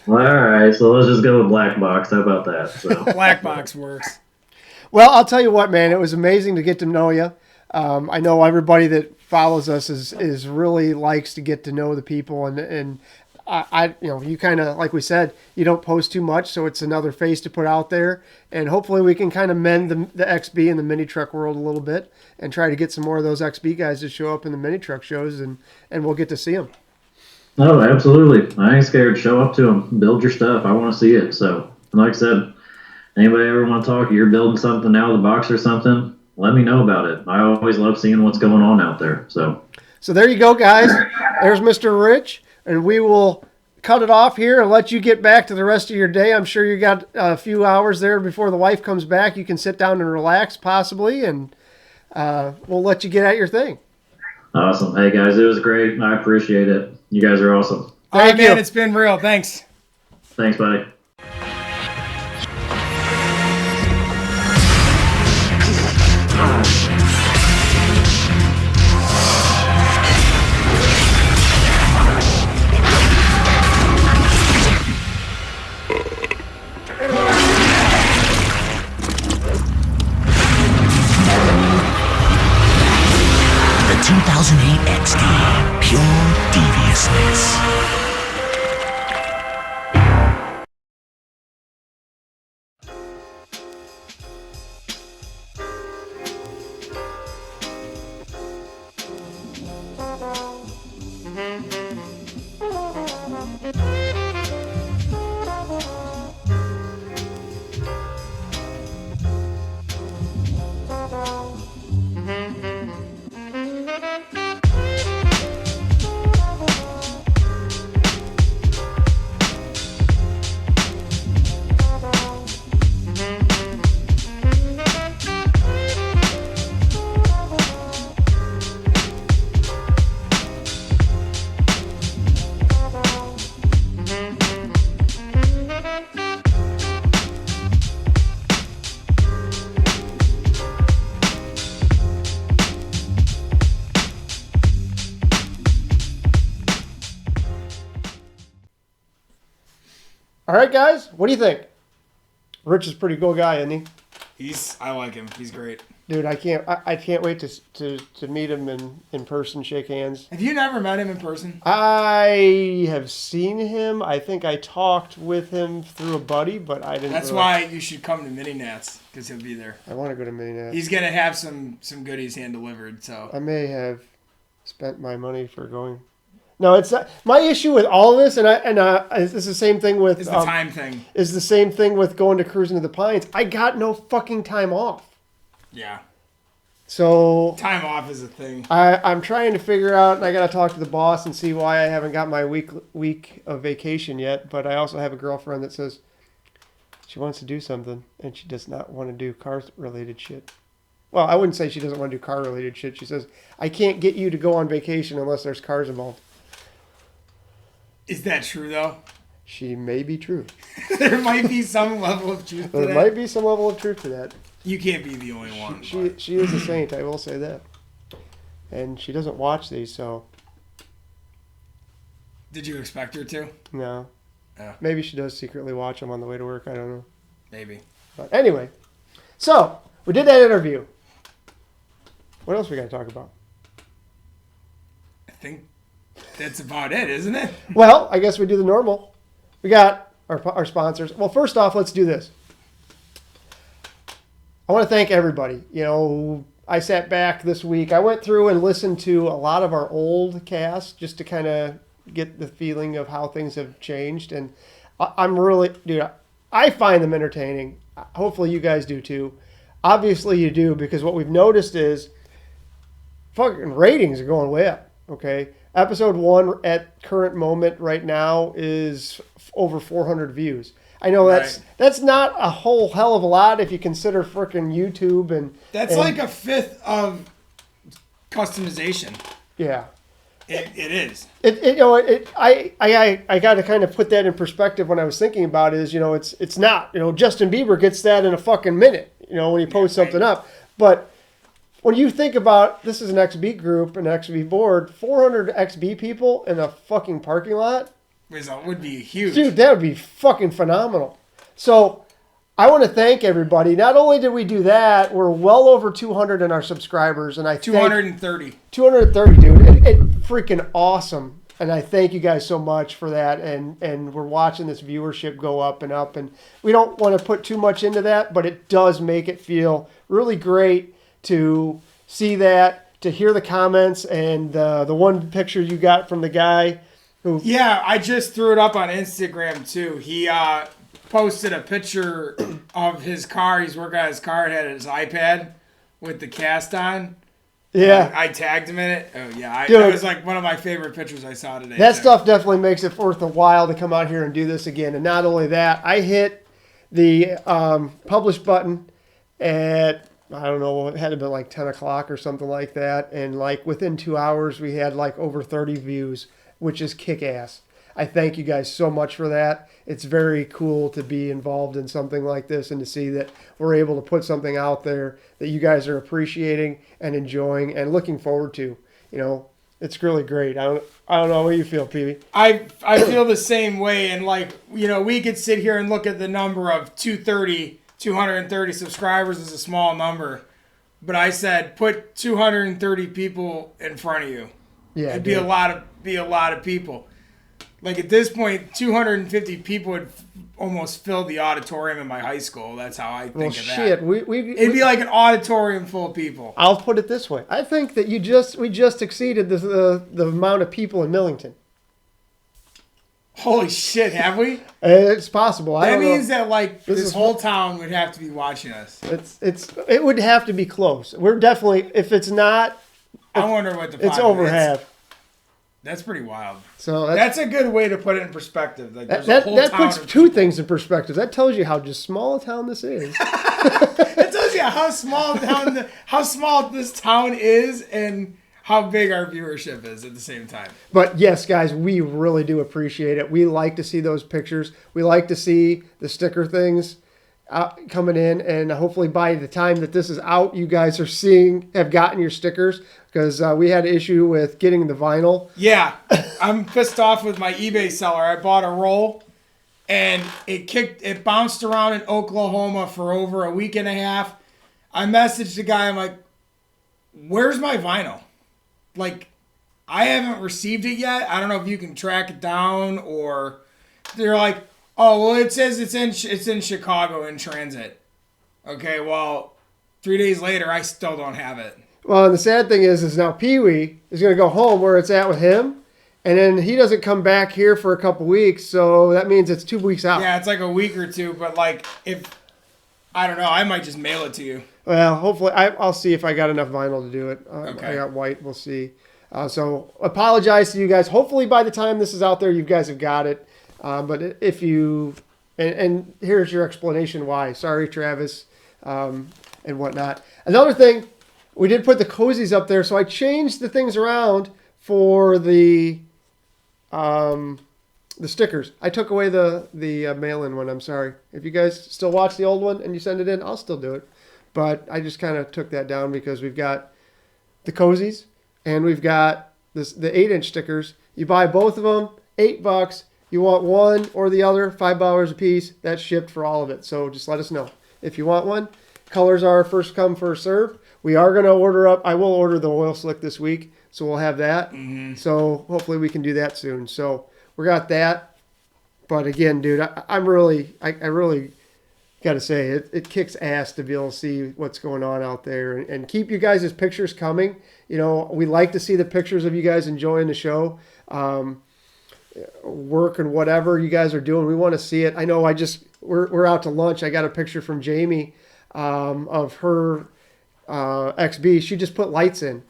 E: Well, all right, so let's just go with black box. How about that? So.
C: Black box works.
B: Well, I'll tell you what, man. It was amazing to get to know you. I know everybody that follows us is really likes to get to know the people, and I you kind of, like we said, you don't post too much, so it's another face to put out there, and hopefully we can kind of mend the XB and the mini truck world a little bit, and try to get some more of those XB guys to show up in the mini truck shows, and we'll get to see them.
E: Oh, absolutely! I ain't scared. Show up to them. Build your stuff. I want to see it. So, like I said, anybody ever want to talk? You're building something out of the box or something? Let me know about it. I always love seeing what's going on out there. So
B: there you go, guys. There's Mr. Rich. And we will cut it off here and let you get back to the rest of your day. I'm sure you got a few hours there before the wife comes back. You can sit down and relax, possibly, and we'll let you get at your thing.
E: Awesome. Hey, guys, it was great. I appreciate it. You guys are awesome.
C: All right, man, it's been real. Thanks.
E: Thanks, buddy.
D: The 2008 XD, pure deviousness.
B: All right, guys, what do you think? Rich is a pretty cool guy, isn't he?
C: I like him. He's great.
B: Dude, I can't wait to meet him in person, shake hands.
C: Have you never met him in person?
B: I have seen him. I think I talked with him through a buddy, but I didn't.
C: That's why you should come to Mini Nats, because he'll be there.
B: I want to go to Mini Nats.
C: He's gonna have some goodies hand delivered. So
B: I may have spent my money for going. No, it's not. My issue with all of this, and it's the same thing with
C: it's the time thing.
B: Is the same thing with going to Cruising to the Pines. I got no fucking time off.
C: Yeah.
B: So
C: time off is a thing.
B: I'm trying to figure out, and I got to talk to the boss and see why I haven't got my week of vacation yet. But I also have a girlfriend that says she wants to do something, and she does not want to do car-related shit. Well, I wouldn't say she doesn't want to do car-related shit. She says, I can't get you to go on vacation unless there's cars involved.
C: Is that true, though?
B: She may be true.
C: There might be some level of truth to that.
B: There might be some level of truth to that.
C: You can't be the only one.
B: She is a saint, I will say that. And she doesn't watch these, so...
C: Did you expect her to?
B: No.
C: Yeah.
B: Maybe she does secretly watch them on the way to work. I don't know.
C: Maybe.
B: But anyway. So, we did that interview. What else we got to talk about?
C: I think that's about it, isn't it?
B: Well, I guess we do the normal. We got our sponsors. Well, first off, let's do this. I want to thank everybody. You know, I sat back this week. I went through and listened to a lot of our old casts just to kind of get the feeling of how things have changed. And I'm really, dude, I find them entertaining. Hopefully you guys do too. Obviously you do, because what we've noticed is fucking ratings are going way up. Okay. Episode 1 at current moment right now is over 400 views. I know that's not a whole hell of a lot if you consider frickin' YouTube and
C: that's like a fifth of customization.
B: Yeah,
C: it is.
B: I got to kind of put that in perspective when I was thinking about it. Is it's not Justin Bieber gets that in a fucking minute. When he posts something up, but when you think about this is an XB group, an XB board, 400 XB people in a fucking parking lot.
C: Result would be huge.
B: Dude, that would be fucking phenomenal. So I want to thank everybody. Not only did we do that, we're well over 200 in our subscribers. And
C: 230.
B: 230, dude. It freaking awesome. And I thank you guys so much for that. And we're watching this viewership go up and up. And we don't want to put too much into that, but it does make it feel really great to see that, to hear the comments, and the one picture you got from the guy.
C: Yeah, I just threw it up on Instagram too. He posted a picture of his car. He's working on his car and had his iPad with the cast on.
B: Yeah.
C: I tagged him in it. Oh, yeah.
B: Dude,
C: that was like one of my favorite pictures I saw today.
B: That stuff definitely makes it worth a while to come out here and do this again. And not only that, I hit the publish button at, I don't know, it had to be like 10 o'clock or something like that. And like within 2 hours, we had like over 30 views, which is kick-ass. I thank you guys so much for that. It's very cool to be involved in something like this and to see that we're able to put something out there that you guys are appreciating and enjoying and looking forward to. It's really great. I don't know what you feel, Pee-wee.
C: I feel the same way. And we could sit here and look at the number of 230 subscribers is a small number. But I said put 230 people in front of you.
B: Yeah,
C: it'd be a lot of people. Like at this point, 250 people would almost fill the auditorium in my high school. That's how I think of that.
B: Shit,
C: it'd be like an auditorium full of people.
B: I'll put it this way: I think that we just exceeded the amount of people in Millington.
C: Holy shit, have we?
B: It's possible.
C: That means that this whole town would have to be watching us.
B: It would have to be close. We're definitely, if it's not,
C: I wonder what the
B: it's over half.
C: That's pretty wild.
B: So
C: that's a good way to put it in perspective. Like
B: that puts two things in perspective. That tells you how just small a town this is.
C: It tells you how small this town is and how big our viewership is at the same time.
B: But yes, guys, we really do appreciate it. We like to see those pictures. We like to see the sticker things coming in, and hopefully by the time that this is out, you guys have gotten your stickers, because we had an issue with getting the vinyl.
C: Yeah, I'm pissed off with my eBay seller. I bought a roll, and it bounced around in Oklahoma for over a week and a half. I messaged the guy. I'm like, where's my vinyl? Like, I haven't received it yet. I don't know if you can track it down, or they're like, oh, well, it says it's in Chicago in transit. Okay, well, 3 days later, I still don't have it.
B: Well, and the sad thing is now Pee-wee is going to go home where it's at with him, and then he doesn't come back here for a couple weeks, so that means it's 2 weeks out.
C: Yeah, it's like a week or two, but like I don't know, I might just mail it to you.
B: Well, hopefully, I'll see if I got enough vinyl to do it.
C: Okay.
B: I got white, we'll see. So apologize to you guys. Hopefully by the time this is out there, you guys have got it. But if you, and here's your explanation why. Sorry, Travis, and whatnot. Another thing, we did put the cozies up there, so I changed the things around for the stickers. I took away the mail-in one. I'm sorry. If you guys still watch the old one and you send it in, I'll still do it. But I just kind of took that down because we've got the cozies and we've got the 8-inch stickers. You buy both of them, $8. You want one or the other, $5 a piece. That's shipped for all of it. So just let us know if you want one. Colors are first come, first serve. We are going to order up. I will order the oil slick this week, so we'll have that. Mm-hmm. So hopefully we can do that soon. So we got that. But again, dude, I really got to say it kicks ass to be able to see what's going on out there and keep you guys' pictures coming. You know, we like to see the pictures of you guys enjoying the show. Work and whatever you guys are doing, we want to see it. I know we're out to lunch. I got a picture from Jamie of her XB. She just put lights in,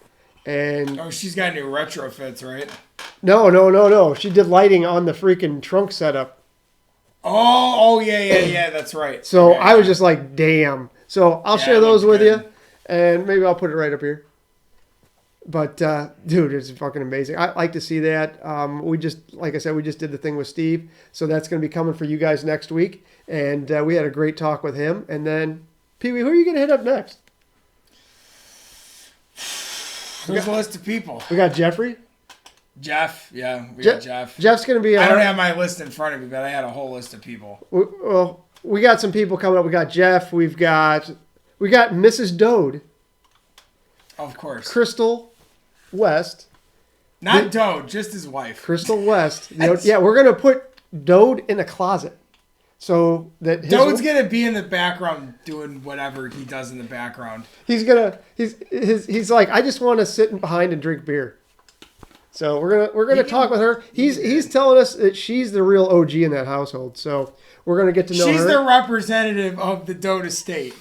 B: and
C: she's got new retrofits, right?
B: No. She did lighting on the freaking trunk setup.
C: Oh yeah, that's right.
B: So
C: okay,
B: I was just like, damn. So I'll share those with you, and maybe I'll put it right up here. But, dude, it's fucking amazing. I like to see that. Like I said, we just did the thing with Steve. So that's going to be coming for you guys next week. And we had a great talk with him. And then, Pee-wee, who are you going to hit up next?
C: There's a list of people.
B: We got Jeffrey.
C: Jeff, yeah. We got Jeff.
B: Jeff's going to be...
C: I don't have my list in front of me, but I had a whole list of people.
B: We got some people coming up. We got Jeff. We got Mrs. Dode.
C: Of course.
B: Crystal West.
C: Not Dode, just his wife.
B: Crystal West. Yeah, we're going to put Dode in a closet. So that
C: Dode's going to be in the background doing whatever he does in the background.
B: He's like, I just want to sit behind and drink beer. So we're gonna talk with her. He's telling us that she's the real OG in that household. So we're gonna get to know her.
C: She's the representative of the Dode estate.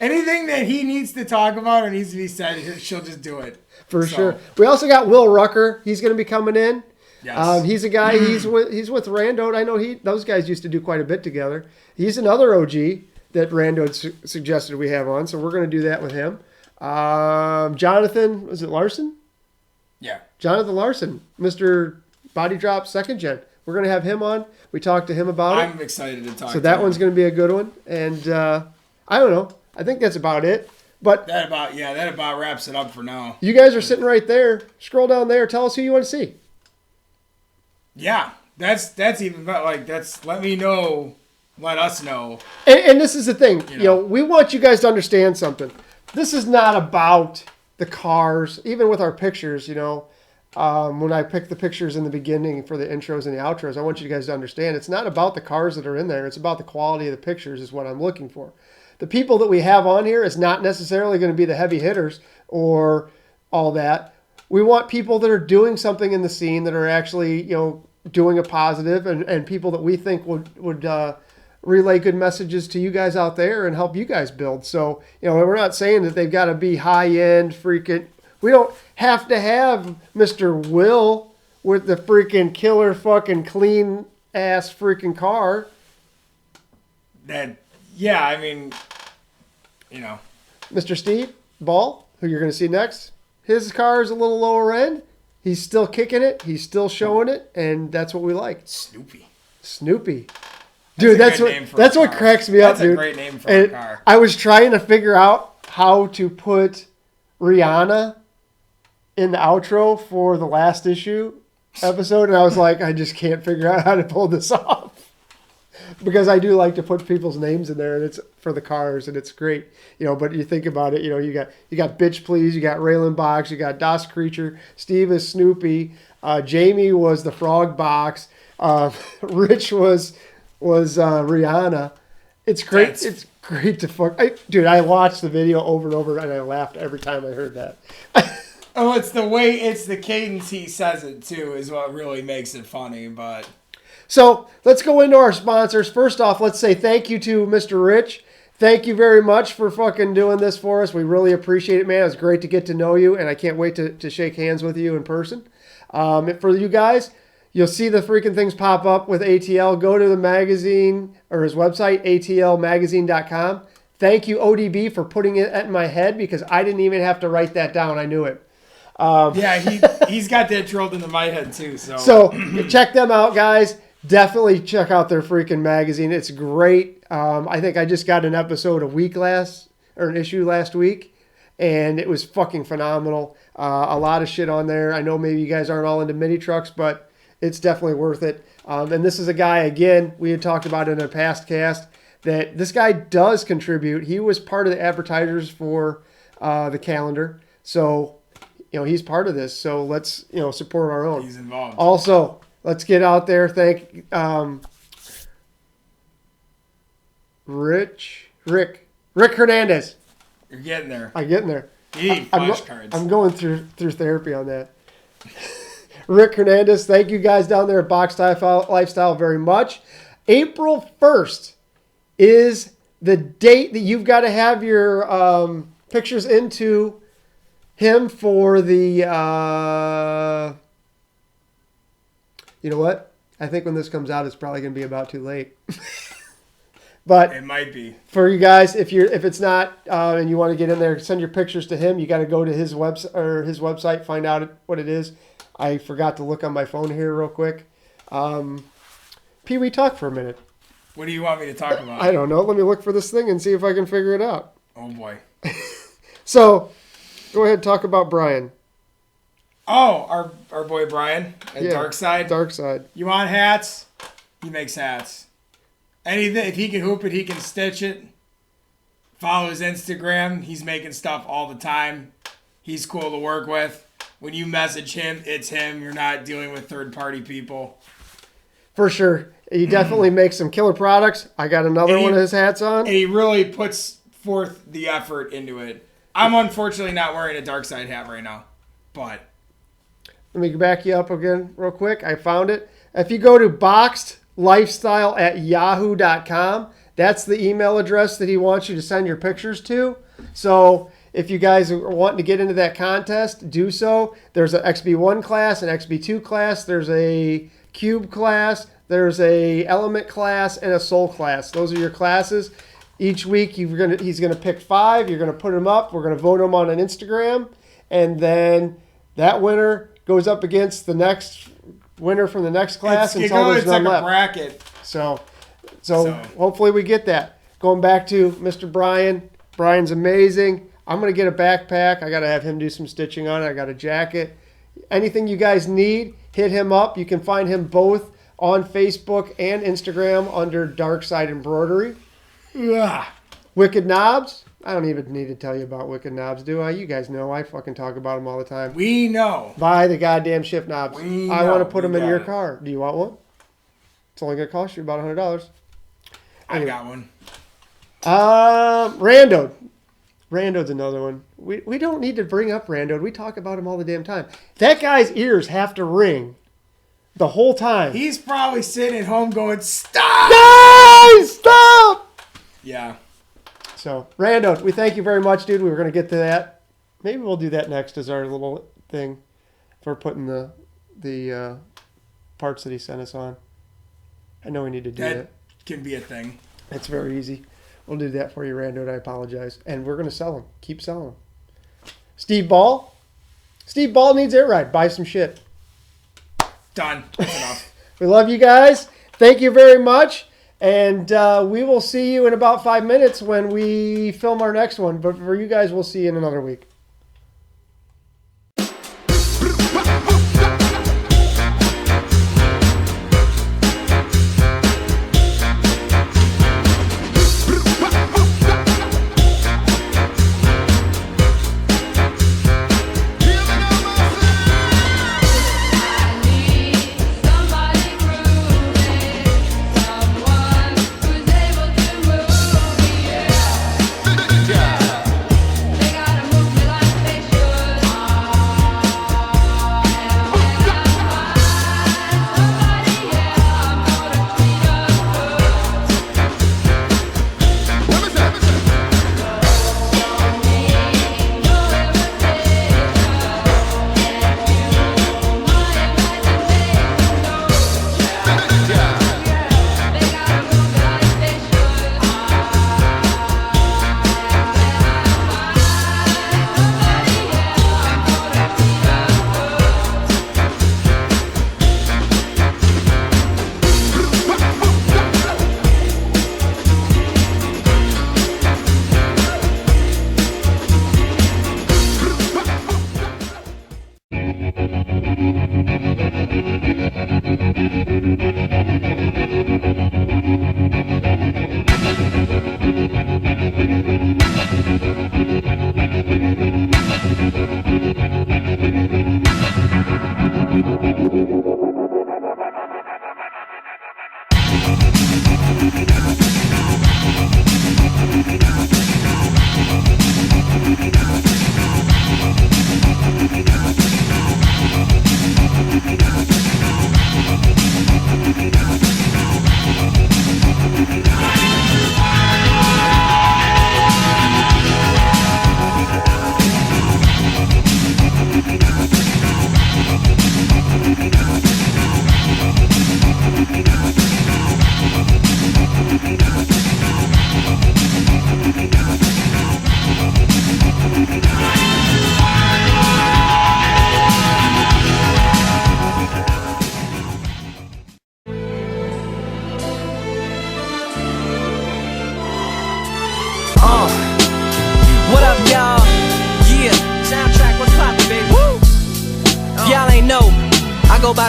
C: Anything that he needs to talk about or needs to be said, she'll just do it.
B: For sure. We also got Will Rucker. He's going to be coming in.
C: Yes.
B: He's a guy. He's with Randode. I know those guys used to do quite a bit together. He's another OG that Randode suggested we have on. So we're going to do that with him. Jonathan, was it Larson?
C: Yeah.
B: Jonathan Larson, Mr. Body Drop 2nd Gen. We're going to have him on. We talked to him about it.
C: I'm excited to talk to him.
B: So that one's going to be a good one. And I don't know. I think that's about it. But
C: that about wraps it up for now.
B: You guys are sitting right there. Scroll down there. Tell us who you want to see.
C: Yeah, that's even better. Like, let me know. Let us know.
B: And this is the thing. You know, we want you guys to understand something. This is not about the cars, even with our pictures. You know, when I pick the pictures in the beginning for the intros and the outros, I want you guys to understand it's not about the cars that are in there. It's about the quality of the pictures is what I'm looking for. The people that we have on here is not necessarily going to be the heavy hitters or all that. We want people that are doing something in the scene that are actually, doing a positive and people that we think would relay good messages to you guys out there and help you guys build. So, we're not saying that they've got to be high-end freaking... We don't have to have Mr. Will with the freaking killer fucking clean-ass freaking car.
C: Yeah, I mean,
B: Mr. Steve Ball, who you're going to see next, his car is a little lower end. He's still kicking it. He's still showing it, and that's what we like. Snoopy. Dude, that's what cracks me up, dude.
C: That's a great name for a car.
B: I was trying to figure out how to put Rihanna in the outro for the last issue episode, and I was like, I just can't figure out how to pull this off. because I do like to put people's names in there, and it's for the cars, and it's great. But you think about it, you got Bitch Please, you got Raylan Box, you got Das Creature, Steve is Snoopy, Jamie was the Frog Box, Rich was Rihanna. It's great. It's great to fuck. Dude, I watched the video over and over, and I laughed every time I heard that.
C: Oh, it's the cadence he says it too is what really makes it funny. But
B: so let's go into our sponsors. First off, let's say thank you to Mr. Rich. Thank you very much for fucking doing this for us. We really appreciate it, man. It was great to get to know you, and I can't wait to shake hands with you in person. For you guys, you'll see the freaking things pop up with ATL. Go to the magazine or his website, atlmagazine.com. Thank you, ODB, for putting it in my head because I didn't even have to write that down. I knew it.
C: Yeah, he's got that drilled into my head too.
B: So check them out, guys. Definitely check out their freaking magazine. It's great. I think I just got an issue last week, and it was fucking phenomenal. A lot of shit on there. I know maybe you guys aren't all into mini trucks, but it's definitely worth it. And this is a guy, again, we had talked about in a past cast, that this guy does contribute. He was part of the advertisers for the calendar. So, he's part of this. So let's, support our own.
C: He's involved.
B: Also, let's get out there. Thank Rick Hernandez.
C: You're getting there.
B: I'm getting there.
C: You need flashcards.
B: I'm going through therapy on that. Rick Hernandez, thank you guys down there at Box Lifestyle very much. April 1st is the date that you've got to have your pictures into him for the, you know what? I think when this comes out, it's probably going to be about too late. But
C: it might be.
B: For you guys, if it's not and you want to get in there, send your pictures to him. You got to go to his website, find out what it is. I forgot to look on my phone here real quick. Pee-wee, talk for a minute.
C: What do you want me to talk about?
B: I don't know. Let me look for this thing and see if I can figure it out.
C: Oh, boy.
B: So, go ahead and talk about Brian.
C: Oh, our boy Brian at Darkside.
B: Darkside.
C: You want hats? He makes hats. Anything, if he can hoop it, he can stitch it. Follow his Instagram. He's making stuff all the time. He's cool to work with. When you message him, it's him. You're not dealing with third-party people.
B: For sure. He definitely makes some killer products. I got another one of his hats on.
C: And he really puts forth the effort into it. I'm unfortunately not wearing a Darkside hat right now. But
B: let me back you up again real quick. I found it. If you go to boxedlifestyle@yahoo.com, that's the email address that he wants you to send your pictures to. So if you guys are wanting to get into that contest, do so. There's an XB1 class, an XB2 class. There's a Cube class. There's a Element class and a Soul class. Those are your classes. Each week he's gonna pick 5. You're gonna put them up. We're gonna vote them on an Instagram, and then that winner goes up against the next winner from the next class until there's none left.
C: Bracket.
B: So hopefully we get that. Going back to Mr. Brian. Brian's amazing. I'm going to get a backpack. I got to have him do some stitching on it. I got a jacket. Anything you guys need, hit him up. You can find him both on Facebook and Instagram under Darkside Embroidery.
C: Ugh.
B: Wicked Knobs. I don't even need to tell you about Wicked Knobs, do I? You guys know. I fucking talk about them all the time.
C: We know.
B: Buy the goddamn shift knobs. I want to put them in your car. Do you want one? It's only going to cost you about $100.
C: Anyway. I got one.
B: Rando. Rando's another one. We don't need to bring up Rando. We talk about him all the damn time. That guy's ears have to ring the whole time.
C: He's probably sitting at home going, "Stop!
B: Guys, stop!"
C: Yeah.
B: So, Rando, we thank you very much, dude. We were going to get to that. Maybe we'll do that next as our little thing for putting the parts that he sent us on. I know we need to do that.
C: That can be a thing.
B: It's very easy. We'll do that for you, Rando, and I apologize. And we're going to sell them. Keep selling them. Steve Ball. Steve Ball needs air ride. Buy some shit.
C: Done. That's enough.
B: We love you guys. Thank you very much. And we will see you in about 5 minutes when we film our next one. But for you guys, we'll see you in another week.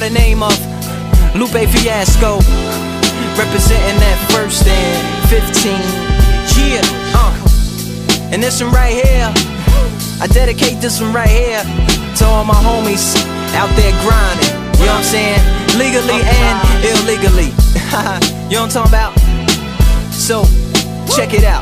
F: the name of Lupe Fiasco, representing that first and 15. Yeah, and this one right here, I dedicate this one right here to all my homies out there grinding. You know what I'm saying? Legally and illegally. You know what I'm talking about? So, check it out.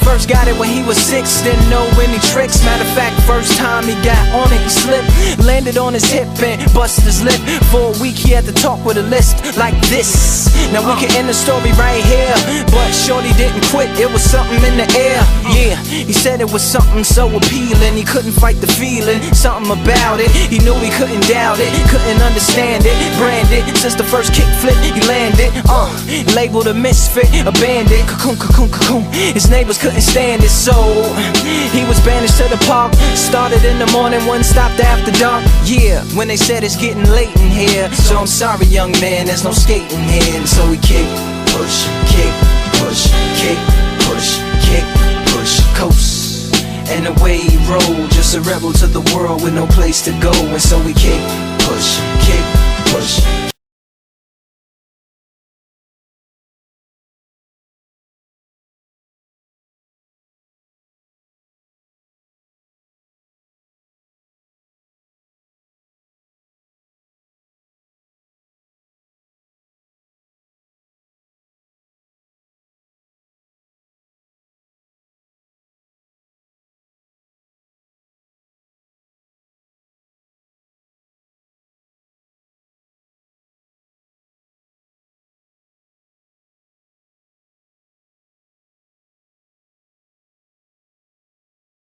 F: First got it when he was 6, didn't know any tricks. Matter of fact, first time he got on it, he slipped, landed on his hip and busted his lip. For a week he had to talk with a list like this. Now we can end the story right here, but shorty didn't quit, it was something in the air. Yeah, he said it was something so appealing, he couldn't fight the feeling, something about it. He knew he couldn't doubt it, couldn't understand it. Branded, since the first kick flip he landed. Labeled a misfit, a bandit. Cocoon, cocoon, cocoon. His neighbors couldn't stand it, so he was banished to the park. Started in the morning, one stopped after dark. Yeah, when they said it's getting late in here, so I'm sorry young man, there's no skating here. And so we kick, push, kick, push, kick, push, kick, push, coast. And away he rolled, just a rebel to the world with no place to go. And so we kick, push,